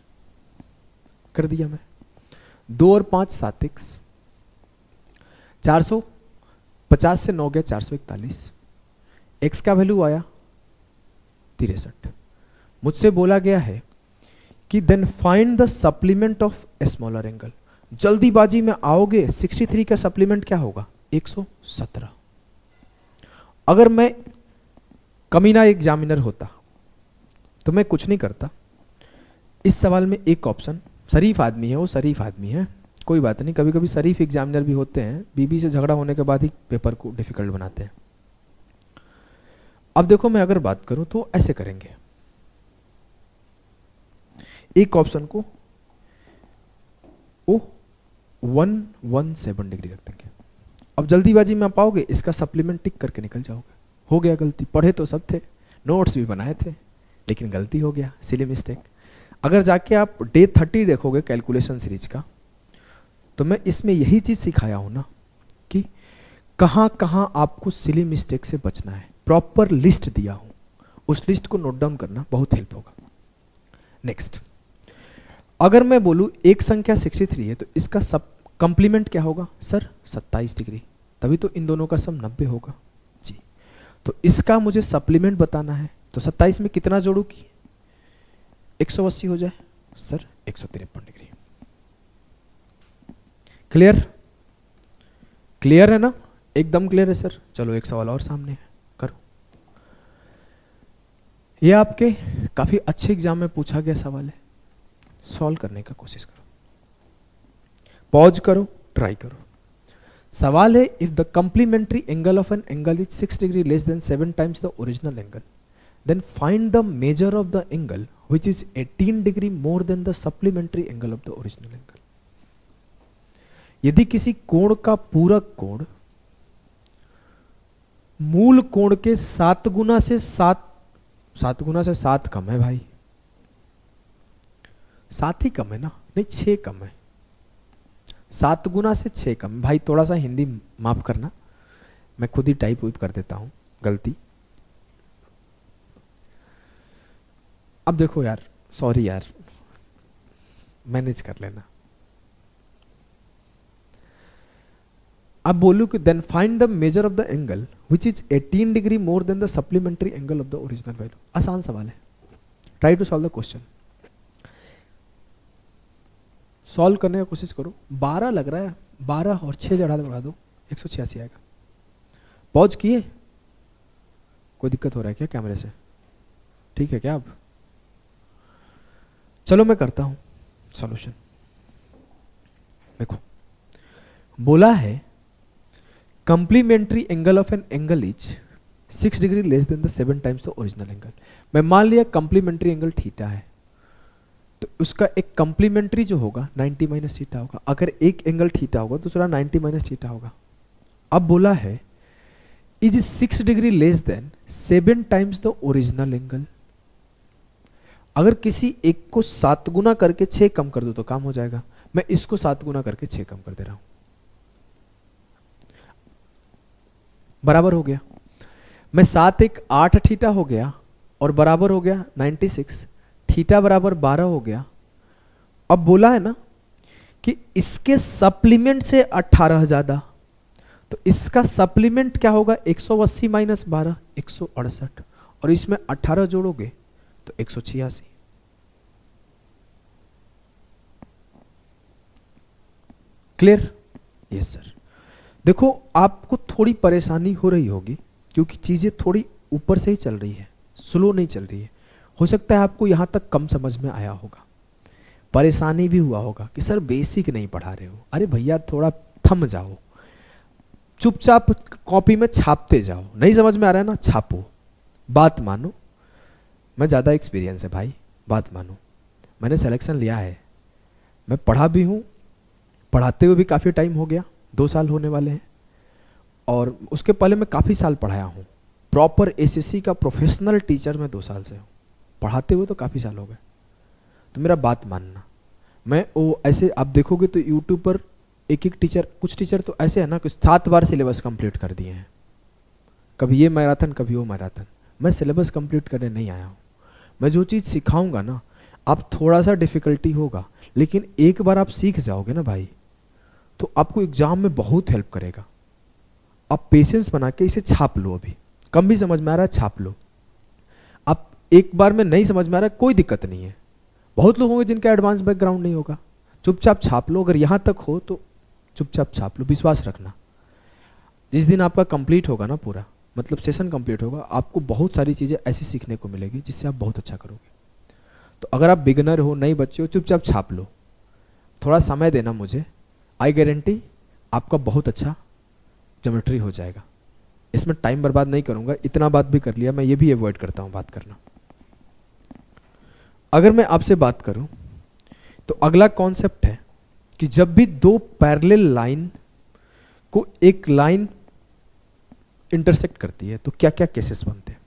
कर दिया मैं। 2 और 5 7x, 450 से 9 गया 441। x का वैल्यू आया 63। मुझसे बोला गया है कि then find the supplement of smaller angle. जल्दीबाजी में आओगे, 63 का सप्लीमेंट क्या होगा 117। अगर मैं कमीना एग्जामिनर होता तो मैं कुछ नहीं करता। इस सवाल में एक ऑप्शन, शरीफ आदमी है वो, शरीफ आदमी है, कोई बात नहीं, कभी कभी शरीफ एग्जामिनर भी होते हैं, बीबी से झगड़ा होने के बाद ही पेपर को डिफिकल्ट बनाते हैं। अब देखो मैं अगर बात करूं तो ऐसे करेंगे, एक ऑप्शन को ओ 117 डिग्री रख देंगे। अब जल्दीबाजी में पाओगे, इसका सप्लीमेंट टिक करके निकल जाओगे। हो गया गलती, पढ़े तो सब थे, नोट्स भी बनाए थे, लेकिन गलती हो गया, सिली मिस्टेक। अगर जाके आप डे 30 देखोगे कैलकुलेशन सीरीज का, तो मैं इसमें यही चीज सिखाया हूं ना कि कहां कहां आपको सिली मिस्टेक से बचना है। प्रॉपर लिस्ट दिया हूं, उस लिस्ट को नोट डाउन करना बहुत हेल्प होगा। नेक्स्ट, अगर मैं बोलूं एक संख्या 63 है तो इसका सब कंप्लीमेंट क्या होगा सर 27 डिग्री, तभी तो इन दोनों का सम 90 होगा जी। तो इसका मुझे सप्लीमेंट बताना है, तो 27 में कितना जोड़ू कि 180 हो जाए सर 153 डिग्री। क्लियर? क्लियर है ना, एकदम क्लियर है सर। चलो एक सवाल और सामने है, करो। ये आपके काफी अच्छे एग्जाम में पूछा गया सवाल है, सॉल्व करने का कोशिश करो, पॉज करो, ट्राई करो। सवाल है if the complementary angle of an angle is 6 degree less than 7 times the original angle, then find the measure of the angle which is 18 degree more than the supplementary angle of the original angle. यदि किसी कोण का पूरक कोण मूल कोण के 7 गुना से 7 कम है भाई, 7 ही कम है ना, नहीं 6 कम है, 7 गुना से 6 कम। भाई थोड़ा सा हिंदी माफ करना, मैं खुद ही टाइप वाइप कर देता हूं, गलती। अब देखो यार, सॉरी यार, मैनेज कर लेना। अब बोलूं कि then find the measure of the angle which is 18 degree more than the supplementary angle of the original value. आसान सवाल है, try to solve the question. Solve करने का कोशिश करो। 12 लग रहा है, 12 और 6 बढ़ा दो 186 आएगा। पॉज किए? कोई दिक्कत हो रहा है क्या कैमरे से? ठीक है क्या? अब चलो मैं करता हूं सॉल्यूशन। देखो बोला है complementary angle of an angle is 6 degree less then the 7 times the original angle. मैं मान लिया कंप्लीमेंट्री एंगल थीटा है, तो उसका एक कंप्लीमेंट्री जो होगा 90 माइनस थीटा होगा। अगर एक एंगल थीटा होगा तो दूसरा 90 माइनस थीटा होगा। अब बोला है is 6 degree less than 7 times the original angle. अगर किसी एक को 7 गुना करके 6 कम कर दो तो काम हो जाएगा। मैं इसको 7 गुना करके 6 कम कर दे रहा हूं, बराबर हो गया। मैं 7 1 8 थीटा हो गया और बराबर हो गया 96, थीटा बराबर 12 हो गया। अब बोला है ना कि इसके सप्लीमेंट से 18 ज्यादा, तो इसका सप्लीमेंट क्या होगा? 180 माइनस 12 168, और इसमें 18 जोड़ोगे तो 186। क्लियर? Yes sir. देखो आपको थोड़ी परेशानी हो रही होगी क्योंकि चीजें थोड़ी ऊपर से ही चल रही है, स्लो नहीं चल रही है। हो सकता है आपको यहां तक कम समझ में आया होगा, परेशानी भी हुआ होगा कि सर बेसिक नहीं पढ़ा रहे हो। अरे भैया थोड़ा थम जाओ, चुपचाप कॉपी में छापते जाओ। नहीं समझ में आ रहा है ना, छापो, बात मानो। मैं ज़्यादा एक्सपीरियंस है भाई, बात मानो। मैंने सिलेक्शन लिया है, मैं पढ़ा भी हूँ, पढ़ाते हुए भी काफ़ी टाइम हो गया, 2 साल होने वाले हैं। और उसके पहले मैं काफ़ी साल पढ़ाया हूँ, प्रॉपर एसएससी का प्रोफेशनल टीचर मैं 2 साल से हूँ, पढ़ाते हुए तो काफ़ी साल हो गए। तो मेरा बात मानना, मैं वो ऐसे आप देखोगे तो यूट्यूब पर एक एक टीचर, कुछ टीचर तो ऐसे है ना कि 7 बार सिलेबस कंप्लीट कर दिए हैं, कभी ये मैराथन कभी वो मैराथन। मैं सिलेबस कंप्लीट करने नहीं आया हूँ। मैं जो चीज़ सिखाऊंगा ना, आप थोड़ा सा डिफिकल्टी होगा, लेकिन एक बार आप सीख जाओगे ना भाई, तो आपको एग्जाम में बहुत हेल्प करेगा। आप पेशेंस बना के इसे छाप लो। अभी कम भी समझ में आ रहा है, छाप लो। आप एक बार में नहीं समझ में आ रहा है, कोई दिक्कत नहीं है। बहुत लोग होंगे जिनका एडवांस बैकग्राउंड नहीं होगा, चुपचाप छाप लो। अगर यहाँ तक हो तो चुपचाप छाप लो, विश्वास रखना। जिस दिन आपका कंप्लीट होगा ना, पूरा मतलब सेशन कंप्लीट होगा, आपको बहुत सारी चीज़ें ऐसी सीखने को मिलेगी जिससे आप बहुत अच्छा करोगे। तो अगर आप बिगनर हो, नए बच्चे हो, चुपचाप छाप लो, थोड़ा समय देना मुझे, आई गारंटी आपका बहुत अच्छा ज्योमेट्री हो जाएगा। इसमें टाइम बर्बाद नहीं करूंगा, इतना बात भी कर लिया, मैं ये भी अवॉइड करता हूं बात करना। अगर मैं आपसे बात करूं तो अगला कॉन्सेप्ट है कि जब भी 2 पैरेलल लाइन को एक लाइन इंटरसेक्ट करती है तो क्या क्या केसेस बनते हैं।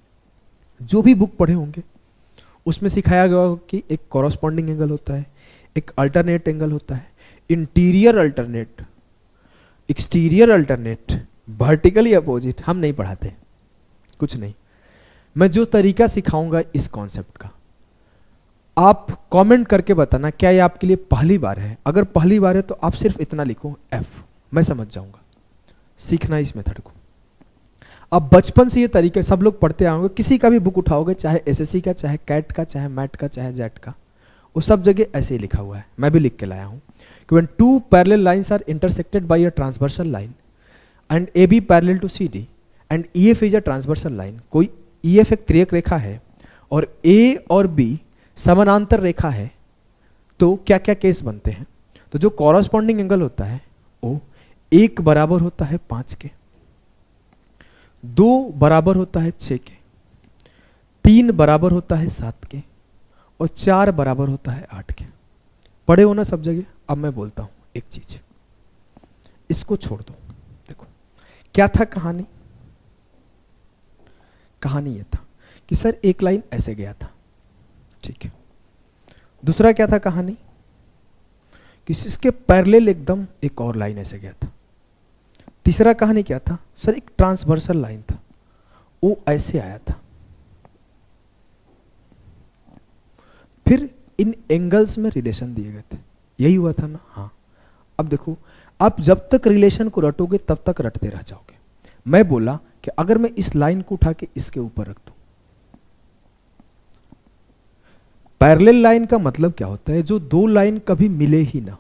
जो भी बुक पढ़े होंगे उसमें सिखाया गया होगा कि एक कॉरस्पॉन्डिंग एंगल होता है, एक अल्टरनेट एंगल होता है, interior alternate, exterior alternate, vertically opposite. हम नहीं पढ़ाते, कुछ नहीं। मैं जो तरीका सिखाऊंगा इस कॉन्सेप्ट का, आप कमेंट करके बताना क्या ये आपके लिए पहली बार है। अगर पहली बार है तो आप सिर्फ इतना लिखो एफ, मैं समझ जाऊंगा। सीखना इस मेथड को। अब बचपन से ये तरीके सब लोग पढ़ते आएंगे, किसी का भी बुक उठाओगे, चाहे एसएससी का, चाहे कैट का, चाहे मैट का, चाहे जेट का, वो सब जगह ऐसे ही लिखा हुआ है। मैं भी लिख के लाया हूं कि when 2 parallel lines are intersected by a transversal line and AB parallel to CD and EF is a transversal line, कोई EF एक त्रियक रेखा है और A और B समानांतर रेखा है, तो क्या क्या केस बनते हैं। तो जो कॉरस्पॉन्डिंग एंगल होता है वो 1 बराबर होता है 5 के, 2 बराबर होता है 6 के, 3 बराबर होता है 7 के, और 4 बराबर होता है 8 के। पढ़े हो ना सब जगह। अब मैं बोलता हूं एक चीज, इसको छोड़ दो। देखो क्या था कहानी। कहानी यह था कि सर एक लाइन ऐसे गया था, ठीक है। दूसरा क्या था कहानी कि इसके पैरेलल एकदम एक और लाइन ऐसे गया था। तीसरा कहानी क्या था, सर एक ट्रांसवर्सल लाइन था, वो ऐसे आया था। फिर इन एंगल्स में रिलेशन दिए गए थे, यही हुआ था ना। हाँ, अब देखो, आप जब तक रिलेशन को रटोगे तब तक रटते रह जाओगे। मैं बोला कि अगर मैं इस लाइन को उठा के इसके ऊपर रख दूं, पैरेलल लाइन का मतलब क्या होता है, जो 2 लाइन कभी मिले ही ना,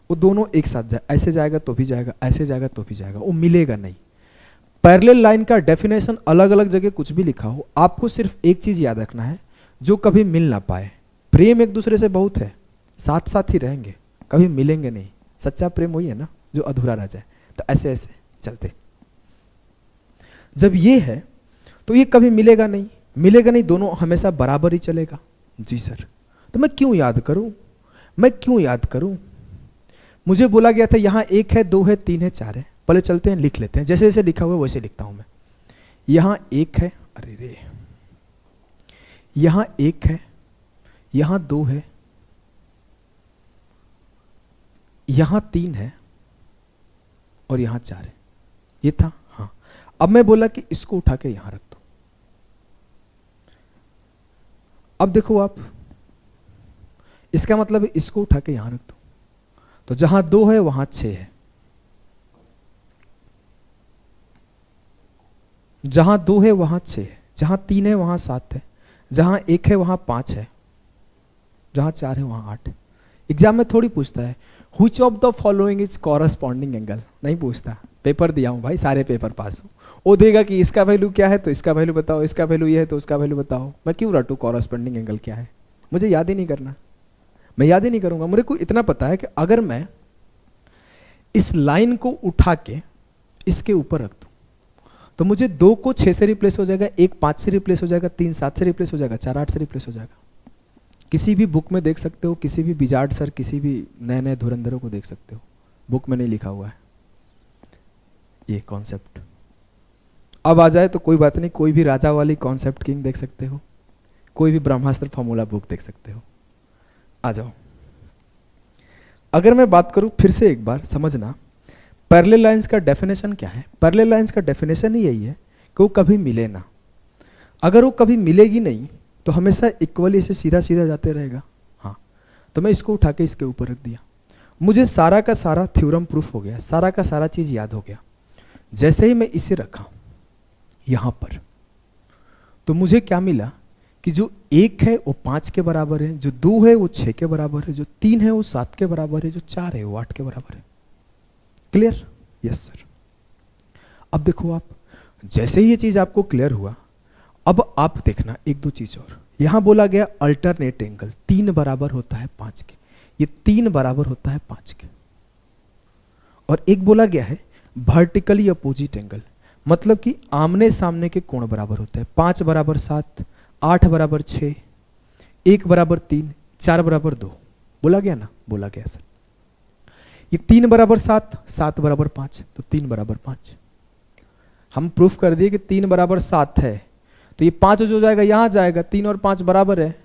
वो दोनों एक साथ जाए, ऐसे जाएगा तो भी जाएगा, ऐसे जाएगा तो भी जाएगा, वो मिलेगा नहीं। पैरेलल लाइन का डेफिनेशन अलग अलग जगह कुछ भी लिखा हो, आपको सिर्फ एक चीज याद रखना है, जो कभी मिल ना पाए। प्रेम एक दूसरे से बहुत है, साथ साथ ही रहेंगे, कभी मिलेंगे नहीं। सच्चा प्रेम वही है ना जो अधूरा रह जाए। तो ऐसे ऐसे चलते, जब ये है तो ये कभी मिलेगा नहीं, मिलेगा नहीं, दोनों हमेशा बराबर ही चलेगा। जी सर, तो मैं क्यों याद करूं, मैं क्यों याद करूं? मुझे बोला गया था यहां 1 है, 2 है, 3 है, 4 है। पहले चलते हैं, लिख लेते हैं, जैसे जैसे लिखा हुआ है वैसे लिखता हूं मैं। यहां 1 है, अरे रे, यहां 1 है, यहां 2 है, यहां 3 है और यहां 4 है। ये था, हाँ। अब मैं बोला कि इसको उठा के यहां रख दो। अब देखो आप, इसका मतलब इसको उठा के यहां रख दो, तो जहां 2 है वहां 6 है, जहां 2 है वहां 6 है, जहां 3 है वहां 7 है, जहां 1 है वहां 5 है, जहां 4 है वहां 8 है। एग्जाम में थोड़ी पूछता है which of the following is corresponding angle, नहीं पूछता। पेपर दिया हूं भाई, सारे पेपर पास हूं। वो देगा कि इसका वैल्यू क्या है तो इसका वैल्यू बताओ, इसका वैल्यू ये है तो उसका वैल्यू बताओ। मैं क्यों रटूं कॉरस्पॉन्डिंग एंगल क्या है, मुझे याद ही नहीं करना, मैं याद ही नहीं करूंगा। मुझे को इतना पता है कि अगर मैं इस लाइन को उठा के इसके ऊपर रख दूं तो मुझे 2 को 6 से रिप्लेस हो जाएगा, 1 5 से रिप्लेस हो जाएगा, 3 7 से रिप्लेस हो जाएगा, 4 8 से रिप्लेस हो जाएगा। किसी भी बुक में देख सकते हो, किसी भी बिजार्ड सर, किसी भी नए नए धुरंधरों को देख सकते हो, बुक में नहीं लिखा हुआ है ये कॉन्सेप्ट। अब आ जाए तो कोई बात नहीं, कोई भी राजा वाली कॉन्सेप्ट किंग देख सकते हो, कोई भी ब्रह्मास्त्र फॉर्मूला बुक देख सकते हो। आ जाओ, अगर मैं बात करूं फिर से एक बार समझना, पैरेलल लाइंस का डेफिनेशन क्या है? पैरेलल लाइंस का डेफिनेशन ही यही है कि वो कभी मिले ना। अगर वो कभी मिलेगी नहीं तो हमेशा इक्वली से सीधा सीधा जाते रहेगा। हाँ, तो मैं इसको उठा के इसके ऊपर रख दिया, मुझे सारा का सारा थ्योरम प्रूफ हो गया, सारा का सारा चीज याद हो गया। जैसे ही मैं इसे रखा यहां पर, तो मुझे क्या मिला कि जो 1 है वो 5 के बराबर है, जो 2 है वो 6 के बराबर है, जो 3 है वो 7 के बराबर है, जो 4 है वो 8 के बराबर है। क्लियर? Yes sir. अब देखो आप, जैसे ही ये चीज आपको क्लियर हुआ, अब आप देखना एक दो चीज और। यहां बोला गया अल्टरनेट एंगल 3 बराबर होता है 5 के, ये 3 बराबर होता है 5 के। और एक बोला गया है वर्टिकली अपोजिट एंगल, मतलब कि आमने सामने के कोण बराबर होते हैं। 5 बराबर 7, 8 बराबर 6, 1 बराबर 3, 4 बराबर 2, बोला गया ना? बोला गया सर। ये 3 बराबर 7, 7 बराबर 5, तो 3 बराबर 5। हम प्रूफ कर दिए कि 3 बराबर 7 है, तो ये 5 जो जाएगा यहां जाएगा, 3 और 5 बराबर है।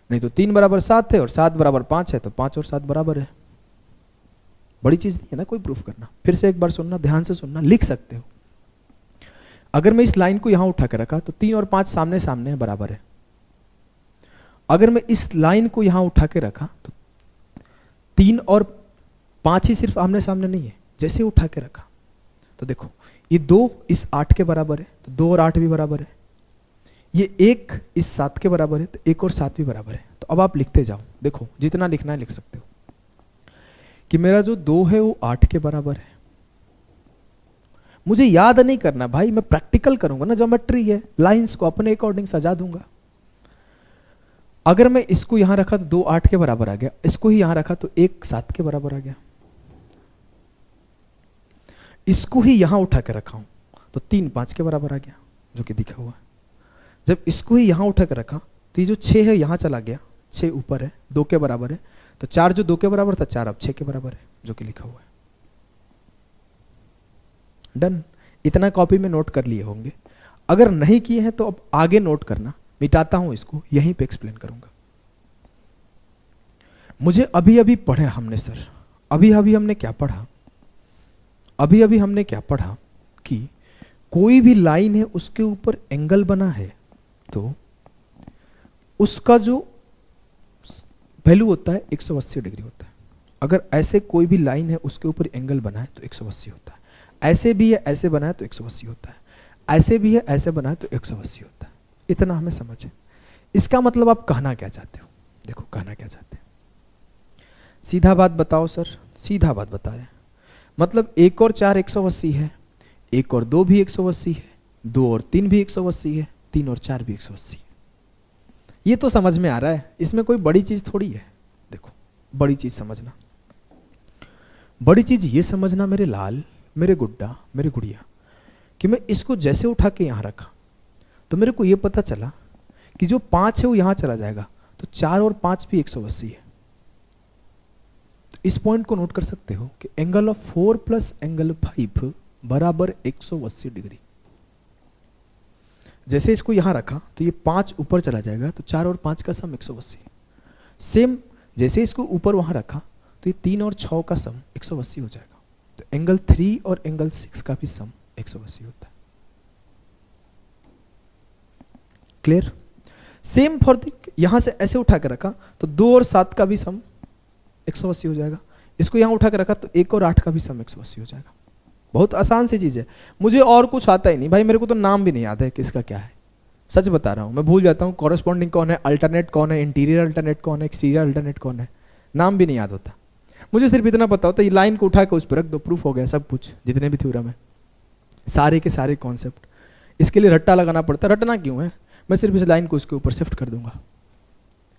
नहीं तो 3 बराबर 7 है और 7 बराबर 5 है, तो 5 और 7 बराबर है। बड़ी चीज नहीं है ना कोई प्रूफ करना। फिर से एक बार सुनना, ध्यान से सुनना, लिख सकते हो। अगर मैं इस लाइन को यहां उठा के रखा तो 3 और 5 सामने सामने है, बराबर है। अगर मैं इस लाइन को यहां उठा के रखा तो 3 और 5 ही सिर्फ आमने सामने नहीं है, जैसे उठा के रखा तो देखो ये 2 इस 8 के बराबर है, तो 2 और 8 भी बराबर है। ये 1 इस 7 के बराबर है, तो 1 और 7 भी बराबर है। तो अब आप लिखते जाओ, देखो जितना लिखना है लिख सकते हो कि मेरा जो 2 है वो 8 के बराबर है। मुझे याद नहीं करना भाई, मैं प्रैक्टिकल करूंगा ना, ज्योमेट्री है, लाइंस को अपने अकॉर्डिंग सजा दूंगा। अगर मैं इसको यहां रखा तो 2 8 के बराबर आ गया, इसको ही यहां रखा तो 1 7 के बराबर आ गया। इसको ही यहां उठा के रखा हूं तो 3 5 के बराबर आ गया, जो कि दिखा हुआ है। जब इसको ही यहां उठा के रखा तो ये जो 6 है यहां चला गया, 6 ऊपर है, 2 के बराबर है, तो 4 जो 2 के बराबर था 4 अब 6 के बराबर है, जो कि लिखा हुआ है। डन। इतना कॉपी में नोट कर लिए होंगे, अगर नहीं किए हैं तो अब आगे नोट करना। मिटाता हूं इसको, यहीं पे एक्सप्लेन करूंगा। मुझे अभी अभी पढ़े हमने सर, अभी अभी हमने क्या पढ़ा, अभी अभी हमने क्या पढ़ा कि कोई भी लाइन है उसके ऊपर एंगल बना है तो उसका जो वैल्यू होता है 180 डिग्री होता है। अगर ऐसे कोई भी लाइन है उसके ऊपर एंगल बना है तो 180 होता है, ऐसे भी है ऐसे बना है तो 180 होता है, ऐसे भी है ऐसे बना है तो 180 होता है। इतना हमें समझ है। इसका मतलब आप कहना क्या चाहते हो? देखो कहना क्या चाहते हैं, सीधा बात बताओ सर, सीधा बात बता रहे हैं। मतलब 1 और 4 180 है, 1 और 2 भी 180 है, 2 और 3 भी 180 है, 3 और 4 भी 180 है। ये तो समझ में आ रहा है, इसमें कोई बड़ी चीज थोड़ी है। देखो बड़ी चीज समझना, बड़ी चीज ये समझना मेरे लाल, मेरे गुड्डा, मेरे गुड़िया, कि मैं इसको जैसे उठा के यहां रखा तो मेरे को ये पता चला कि जो 5 है वो यहां चला जाएगा, तो 4 और 5 भी 180 है। तो इस पॉइंट को नोट कर सकते हो कि एंगल ऑफ 4 प्लस एंगल 5 बराबर 180 डिग्री। जैसे इसको यहां रखा तो ये 5 ऊपर चला जाएगा, तो 4 और 5 का सम 180। सेम जैसे इसको ऊपर वहां रखा तो ये 3 और 6 का सम 180 हो जाएगा। तो एंगल 3 और एंगल 6 का भी सम 180 होता है। क्लियर? सेम फॉर द, यहां से ऐसे उठा के रखा तो 2 और 7 का भी सम 180 हो जाएगा। इसको यहां उठा के रखा तो 1 और 8 का भी सम 180 हो जाएगा। बहुत आसान सी चीज है, मुझे और कुछ आता ही नहीं भाई, मेरे को तो नाम भी नहीं याद है किसका क्या है, सच बता रहा हूं। मैं भूल जाता हूं कॉरेस्पॉन्डिंग कौन है, अल्टरनेट कौन है, इंटीरियर अल्टरनेट कौन है, एक्सटीरियर अल्टरनेट कौन है, नाम भी नहीं याद होता। मुझे सिर्फ इतना पता होता है, ये लाइन को उठा के उस पर रख दो, प्रूफ हो गया सब कुछ, जितने भी थ्योरम है, सारे के सारे कॉन्सेप्ट। इसके लिए रट्टा लगाना पड़ता है, रटना क्यों है, मैं सिर्फ इस लाइन को उसके ऊपर शिफ्ट कर दूंगा।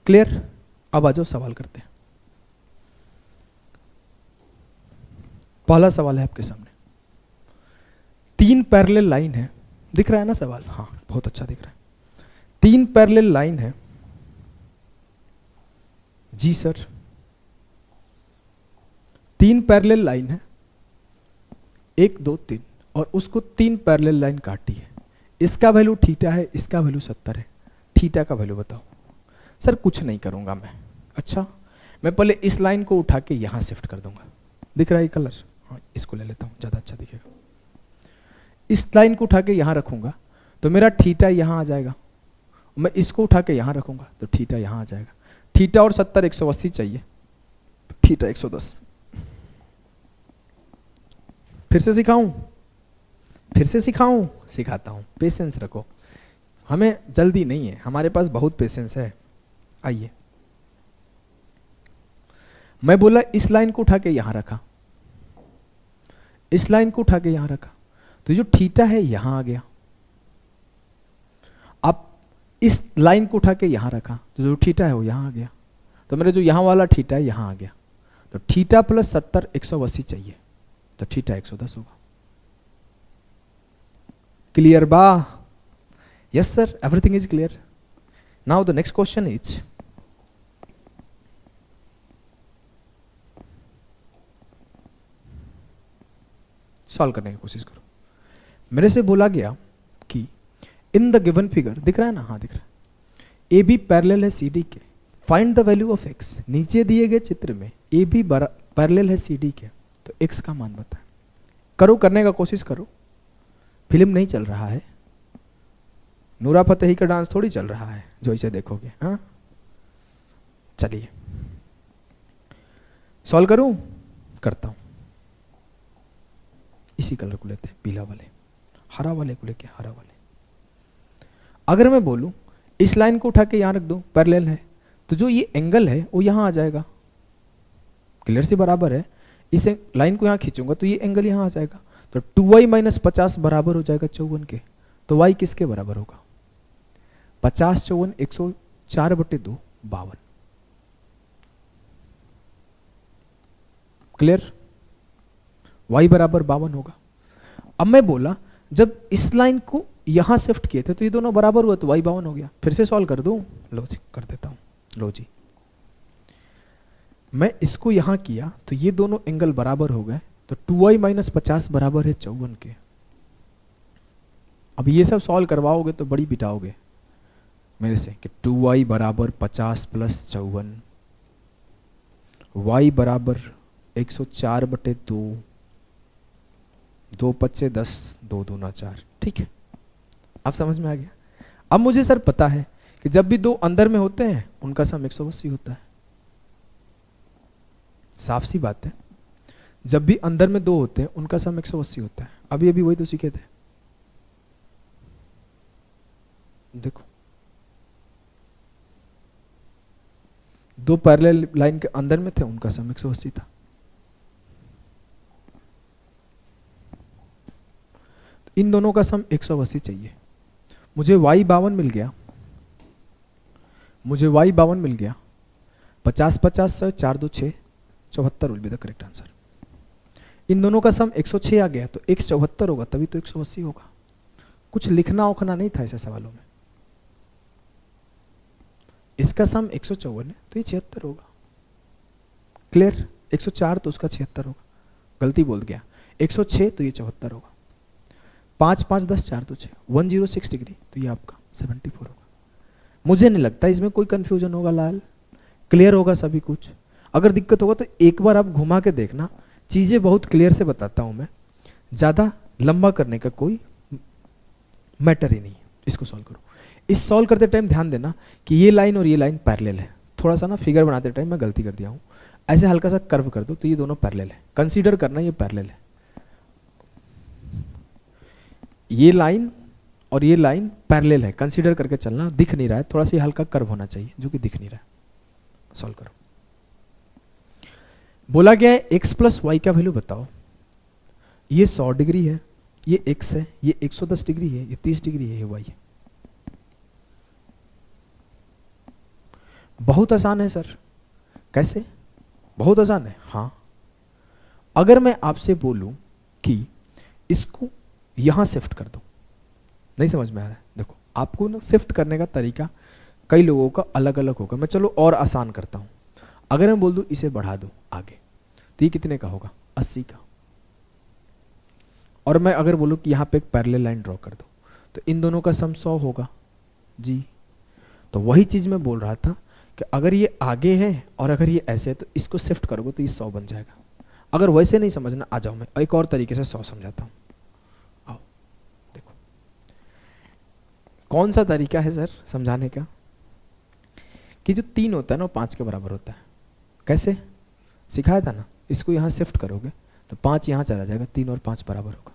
क्लियर? अब आ जाओ सवाल करते हैं। पहला सवाल है आपके सामने, 3 पैरेलल लाइन है, दिख रहा है ना सवाल? हाँ बहुत अच्छा दिख रहा है। 3 पैरेलल लाइन है जी सर, 3 पैरेलल लाइन है, 1 2 3, और उसको 3 पैरेलल लाइन काटी है। इसका वैल्यू थीटा है, इसका वैल्यू 70 है। थीटा का वैल्यू बताओ। सर कुछ नहीं करूंगा मैं, अच्छा मैं पहले इस लाइन को उठा के यहां शिफ्ट कर दूंगा। दिख रहा है कलर? हाँ इसको ले लेता हूं, ज्यादा अच्छा दिखेगा। इस लाइन को उठा के यहां रखूंगा तो मेरा थीटा यहां आ जाएगा, मैं इसको उठा के यहां रखूंगा तो थीटा यहां आ जाएगा। थीटा और 70 180 चाहिए, तो थीटा 110। फिर से सिखाऊं? फिर से सिखाऊं? सिखाता हूं, पेशेंस रखो, हमें जल्दी नहीं है, हमारे पास बहुत पेशेंस है। आइए, मैं बोला इस लाइन को उठा के यहां रखा, इस लाइन को उठा के यहां रखा, तो जो थीटा है यहां आ गया। अब इस लाइन को उठा के यहां रखा तो जो थीटा है वो यहां आ गया, तो मेरा जो यहां वाला थीटा है यहां आ गया। तो थीटा प्लस 70 180 चाहिए, तो थीटा 110 होगा। क्लियर बा? Yes sir, everything is clear. Now the next question is, solve करने की कोशिश करो। मेरे से बोला गया कि इन द गिवन फिगर, दिख रहा है ना? हाँ दिख रहा है। ए बी पैरेलल है सी डी के, find the value of x. नीचे दिए गए चित्र में ए बी पैरेलल है सी डी के, तो एक्स का मान बताएं। करो, करने का कोशिश करो, फिल्म नहीं चल रहा है, नूरा फतेही का डांस थोड़ी चल रहा है जो इसे देखोगे। हाँ चलिए सॉल्व करूं? करता हूं। इसी कलर को लेते हैं, पीला वाले, हरा वाले को लेके हरा वाले। अगर मैं बोलूं इस लाइन को उठा के यहां रख दूं, पैरेलल है, तो जो ये एंगल है वो यहां आ जाएगा। क्लियर से बराबर है, इस लाइन को यहां खींचूंगा तो ये एंगल यहां आ जाएगा। तो 2y माइनस 50 बराबर हो जाएगा 54 के। तो y किसके बराबर होगा? 50 54 104/2 52। क्लियर? y बराबर 52 होगा। अब मैं बोला जब इस लाइन को यहां शिफ्ट किए थे तो ये दोनों बराबर हुआ, तो y 52 हो गया। फिर से सॉल्व कर दूं? लो जी कर देता हूं। लो जी, मैं इसको यहां किया तो ये दोनों एंगल बराबर हो गए, तो 2y माइनस 50 बराबर है 54 के। अब ये सब सॉल्व करवाओगे तो बड़ी बिटाओगे मेरे से कि 2y बराबर 50 प्लस 54, y बराबर 104/2, 2 5 10, 2 दूना 4। ठीक है, अब समझ में आ गया। अब मुझे सर पता है कि जब भी दो अंदर में होते हैं उनका सम 180 होता है। साफ सी बात है, जब भी अंदर में दो होते हैं उनका सम 180 होता है। अभी अभी वही तो सीखे थे। देखो दो पैरेलल लाइन के अंदर में थे, उनका सम 180 था। इन दोनों का सम 180 चाहिए। मुझे y52 मिल गया, मुझे y52 मिल गया। 50 50 100 4 2 6 74 will be the correct answer. इन दोनों का सम 106 आ गया, तो x 74 होगा, तभी तो 180 होगा। कुछ लिखना उखना नहीं था ऐसे सवालों में। इसका सम 154 है तो ये 76 होगा। क्लियर? 104 तो उसका 76 होगा, गलती बोल गया। 106 तो ये 74 होगा। 5 5 10 4 2 6 106 डिग्री, तो ये आपका 74 होगा। मुझे नहीं लगता इसमें कोई कंफ्यूजन होगा लाल, क्लियर होगा सभी कुछ। अगर दिक्कत होगा तो एक बार आप घुमा के देखना, चीज़ें बहुत क्लियर से बताता हूँ मैं, ज़्यादा लंबा करने का कोई मैटर ही नहीं है। इसको सॉल्व करो। इस सॉल्व करते टाइम ध्यान देना कि ये लाइन और ये लाइन पैरेलल है। थोड़ा सा ना फिगर बनाते टाइम मैं गलती कर दिया हूँ, ऐसे हल्का सा कर्व कर दो तो ये दोनों पैरेलल है। कंसीडर करना ये पैरेलल है, ये लाइन और ये लाइन पैरेलल है, कंसीडर करके चलना। दिख नहीं रहा है, थोड़ा सा हल्का कर्व होना चाहिए जो कि दिख नहीं रहा है। सॉल्व करो। बोला गया है x प्लस वाई का वैल्यू बताओ। ये 100 डिग्री है, ये x है, ये 110 डिग्री है, ये 30 डिग्री है, ये y है। बहुत आसान है सर। कैसे? बहुत आसान है। हाँ, अगर मैं आपसे बोलूं कि इसको यहां शिफ्ट कर दो, नहीं समझ में आ रहा है? देखो, आपको ना शिफ्ट करने का तरीका कई लोगों का अलग अलग होगा। मैं चलो और आसान करता हूं। अगर मैं बोल दूं इसे बढ़ा दो आगे, तो ये कितने का होगा? 80 का। और मैं अगर बोलूं कि यहां पे एक पैरेलल लाइन ड्रॉ कर दो, तो इन दोनों का सम 100 होगा जी। तो वही चीज मैं बोल रहा था कि अगर ये आगे है और अगर ये ऐसे है तो इसको शिफ्ट करोगे तो ये 100 बन जाएगा। अगर वैसे नहीं समझना, आ जाओ, मैं एक और तरीके से 100 समझाता हूं। आओ देखो, कौन सा तरीका है सर समझाने का? कि जो 3 होता है ना वो 5 के बराबर होता है। कैसे सिखाया था ना? इसको यहाँ शिफ्ट करोगे तो 5 यहाँ चला जाएगा, 3 और 5 बराबर होगा।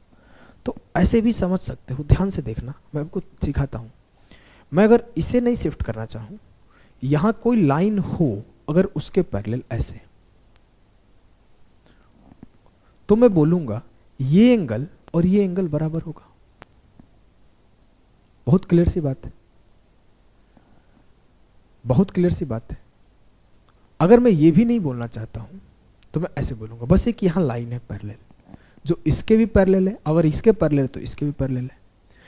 तो ऐसे भी समझ सकते हो, ध्यान से देखना, मैं आपको सिखाता हूँ। मैं अगर इसे नहीं शिफ्ट करना चाहूँ, यहाँ कोई लाइन हो अगर उसके पैरेलल ऐसे, तो मैं बोलूँगा ये एंगल और ये एंगल बराबर होगा। बहुत क्लियर सी बात है, बहुत क्लियर सी बात है। अगर मैं ये भी नहीं बोलना चाहता हूं तो मैं ऐसे बोलूंगा, बस एक यहां लाइन है पैरेलल, जो इसके भी पैरेलल है, अगर इसके पैरेलल है तो इसके भी पैरेलल है।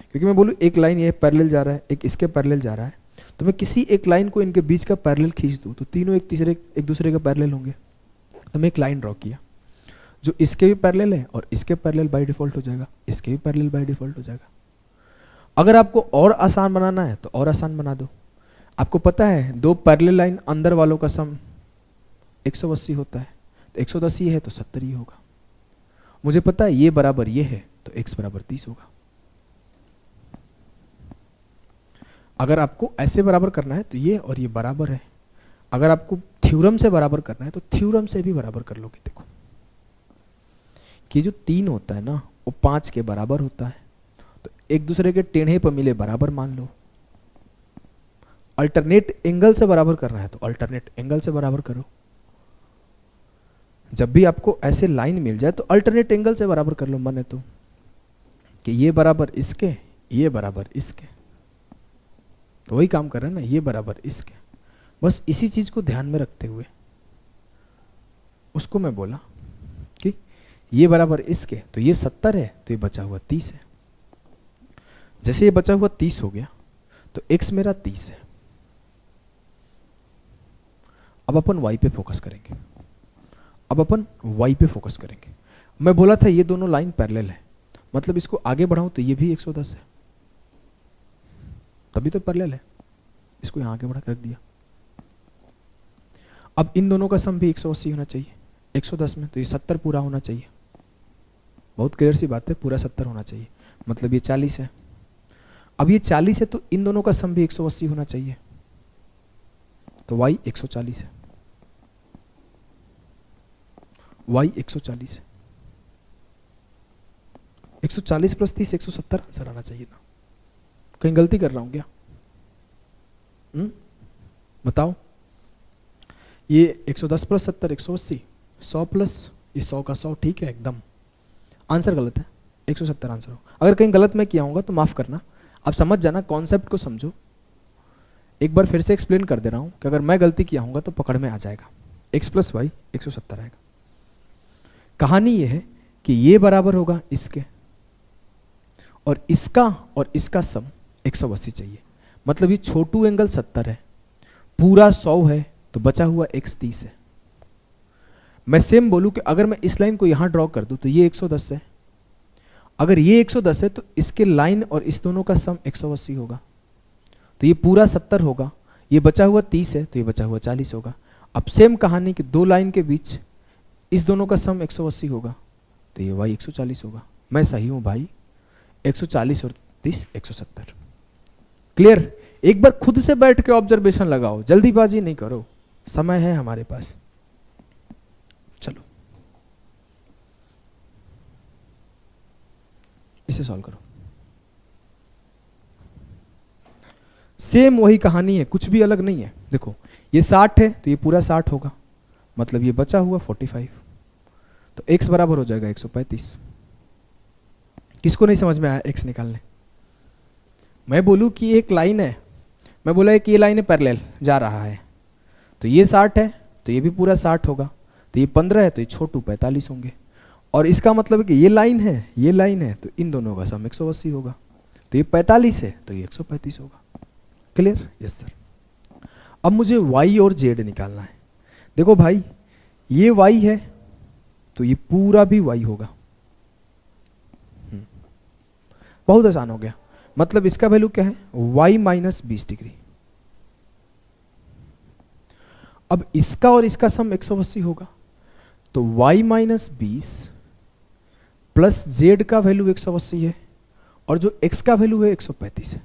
क्योंकि मैं बोलूं एक लाइन ये पैरेलल जा रहा है, एक इसके पैरेलल जा रहा है, तो मैं किसी एक लाइन को इनके बीच का पैरेलल खींच दूं तो तीनों एक दूसरे के पैरेलल होंगे। तो मैं एक लाइन ड्रॉ किया जो इसके भी पैरेलल है और इसके पैरेलल बाय डिफॉल्ट हो जाएगा, इसके भी पैरेलल बाय डिफॉल्ट हो जाएगा। अगर आपको और आसान बनाना है तो और आसान बना दो। आपको पता है दो पैरेलल लाइन अंदर वालों का सम 180 होता है, तो 110 ये है तो 70 ही होगा। मुझे पता है ये बराबर ये है तो x बराबर 30 होगा। अगर आपको ऐसे बराबर करना है तो ये और ये बराबर है। अगर आपको थ्योरम से बराबर करना है तो थ्योरम से भी बराबर कर लोगे। देखो कि जो 3 होता है ना वो 5 के बराबर होता है, तो एक दूसरे के टेढ़े पर मिले बराबर मान लो। अल्टरनेट एंगल से बराबर करना है तो अल्टरनेट एंगल से बराबर करो। जब भी आपको ऐसे लाइन मिल जाए तो अल्टरनेट एंगल से बराबर कर लो। माने तो कि ये बराबर इसके, ये बराबर इसके, तो वही काम कर रहे हैं ना, ये बराबर इसके। बस इसी चीज को ध्यान में रखते हुए उसको मैं बोला कि ये बराबर इसके, तो ये 70 है तो ये बचा हुआ 30 है। जैसे ये बचा हुआ 30 हो गया तो x मेरा 30 है। अब अपन y पे फोकस करेंगे, अब अपन y पे फोकस करेंगे। मैं बोला था ये दोनों लाइन पैरेलल है, मतलब इसको आगे बढ़ाऊं तो ये भी 110 है, तभी तो पैरेलल है। इसको यहां आगे बढ़ा कर रख दिया। अब इन दोनों का सम भी 180 होना चाहिए 110 में, तो ये 70 पूरा होना चाहिए। बहुत क्लियर सी बात है, पूरा 70 होना चाहिए, मतलब ये 40 है। अब ये 40 है तो इन दोनों का सम भी 180 होना चाहिए, तो y 140 है, y 140 है। 140 प्लस 30 170 आंसर आना चाहिए ना। कहीं गलती कर रहा हूं क्या? बताओ ये 110 प्लस 70 180, 100 प्लस ये 100 का 100, ठीक है एकदम। आंसर गलत है, 170 आंसर हो। अगर कहीं गलत मैं किया होगा तो माफ़ करना, आप समझ जाना, कॉन्सेप्ट को समझो। एक बार फिर से एक्सप्लेन कर दे रहा हूँ कि अगर मैं गलती किया होगा तो पकड़ में आ जाएगा। x प्लस वाई 170 आएगा। कहानी ये है कि ये बराबर होगा इसके, और इसका सम 180 चाहिए। मतलब ये छोटू एंगल 70 है, पूरा 100 है, तो बचा हुआ x 30 है। मैं सेम बोलूं कि अगर मैं इस लाइन को यहां ड्रॉ कर दूं तो ये 110 है, अगर ये 110 है तो इसके लाइन और इस दोनों का सम 180 होगा, तो ये पूरा 70 होगा, ये बचा हुआ 30 है, तो ये बचा हुआ 40 होगा। अब सेम कहानी कि दो लाइन के बीच इस दोनों का सम 180 होगा, तो ये y 140 होगा। मैं सही हूं भाई, 140 और 30 170। क्लियर? एक बार खुद से बैठ के ऑब्जर्वेशन लगाओ, जल्दीबाजी नहीं करो, समय है हमारे पास। चलो इसे सॉल्व करो। सेम वही कहानी है, कुछ भी अलग नहीं है। देखो ये 60 है तो ये पूरा 60 होगा, मतलब ये बचा हुआ 45, तो x बराबर हो जाएगा 135। किसको नहीं समझ में आया x निकालने? मैं बोलूं कि एक लाइन है, मैं बोला कि ये लाइन है पैरेलल जा रहा है, तो ये 60 है तो ये भी पूरा 60 होगा, तो ये 15 है तो ये छोटू 45 होंगे। और इसका मतलब है कि ये लाइन है, ये लाइन है, तो इन दोनों का सम 180 होगा, तो ये 45 है तो ये 135 होगा। क्लियर? Yes sir. अब मुझे y और z निकालना है। देखो भाई ये y है तो ये पूरा भी y होगा। बहुत आसान हो गया। मतलब इसका वैल्यू क्या है? y minus 20 degree. अब इसका और इसका सम 180 होगा, तो y माइनस 20 प्लस z का वैल्यू 180 है, और जो x का वैल्यू है 135 है।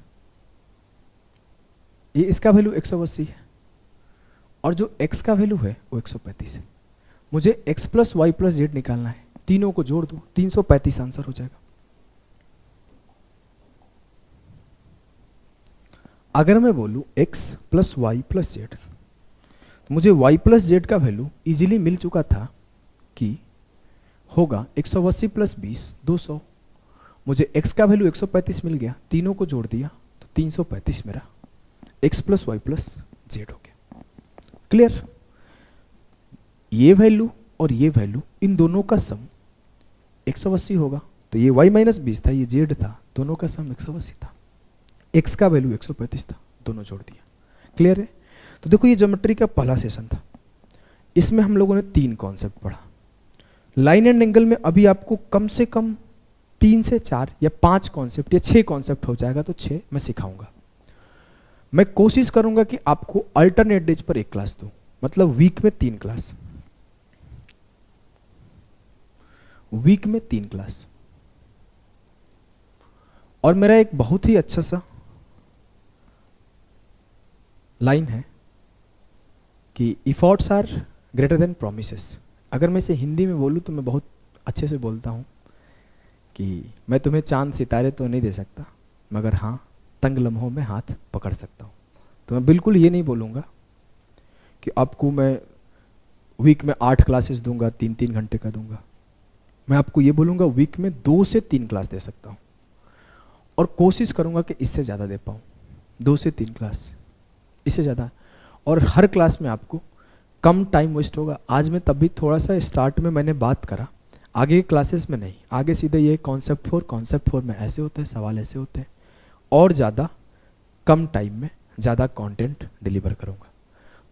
ये इसका वैल्यू 180 है और जो x का वैल्यू है वो 135 है। मुझे x plus y plus z निकालना है, तीनों को जोड़ दो, 335 आंसर हो जाएगा। अगर मैं बोलूं x plus y plus z, तो मुझे y प्लस जेड का वैल्यू इजीली मिल चुका था कि होगा 180 प्लस 20 200। मुझे x का वैल्यू 135 मिल गया, तीनों को जोड़ दिया तो 335 मेरा x plus y plus z हो गया। क्लियर? ये वैल्यू और ये वैल्यू, इन दोनों का सम 180 होगा, तो ये y माइनस 20 था, ये z था, दोनों का सम 180 था, x का वैल्यू 135 था, दोनों जोड़ दिया। क्लियर है? तो देखो ये ज्योमेट्री का पहला सेशन था, इसमें हम लोगों ने 3 कॉन्सेप्ट पढ़ा। लाइन एंड एंगल में अभी आपको कम से कम 3 से 4 या 5 कॉन्सेप्ट या 6 कॉन्सेप्ट हो जाएगा, तो 6 मैं सिखाऊंगा। मैं कोशिश करूंगा कि आपको अल्टरनेट डेज पर एक क्लास दूं, मतलब वीक में 3 क्लास, वीक में 3 क्लास। और मेरा एक बहुत ही अच्छा सा लाइन है कि efforts are greater than promises. अगर मैं इसे हिंदी में बोलूं तो मैं बहुत अच्छे से बोलता हूं कि मैं तुम्हें चांद सितारे तो नहीं दे सकता, मगर हाँ तंग लम्हों में हाथ पकड़ सकता हूँ। तो मैं बिल्कुल ये नहीं बोलूँगा कि आपको मैं वीक में 8 क्लासेस दूंगा, 3-3 घंटे का दूंगा। मैं आपको ये बोलूँगा वीक में 2 से 3 क्लास दे सकता हूँ, और कोशिश करूँगा कि इससे ज़्यादा दे पाऊँ, 2 से 3 क्लास, इससे ज़्यादा। और हर क्लास में आपको कम टाइम वेस्ट होगा। आज मैं तब भी थोड़ा सा स्टार्ट में मैंने बात करा, आगे क्लासेस में नहीं, आगे सीधे ये कॉन्सेप्ट 4 में ऐसे होते हैं, सवाल ऐसे होते हैं, और ज़्यादा कम टाइम में ज़्यादा कंटेंट डिलीवर करूँगा।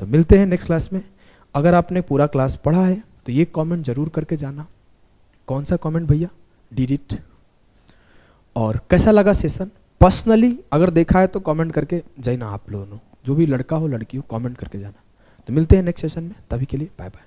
तो मिलते हैं नेक्स्ट क्लास में। अगर आपने पूरा क्लास पढ़ा है तो ये कमेंट जरूर करके जाना। कौन सा कमेंट भैया? डिडिट। और कैसा लगा सेशन? पर्सनली अगर देखा है तो कमेंट करके जाना, आप लोगों, जो भी लड़का हो लड़की हो कमेंट करके जाना। तो मिलते हैं नेक्स्ट सेशन में, तभी के लिए बाय बाय।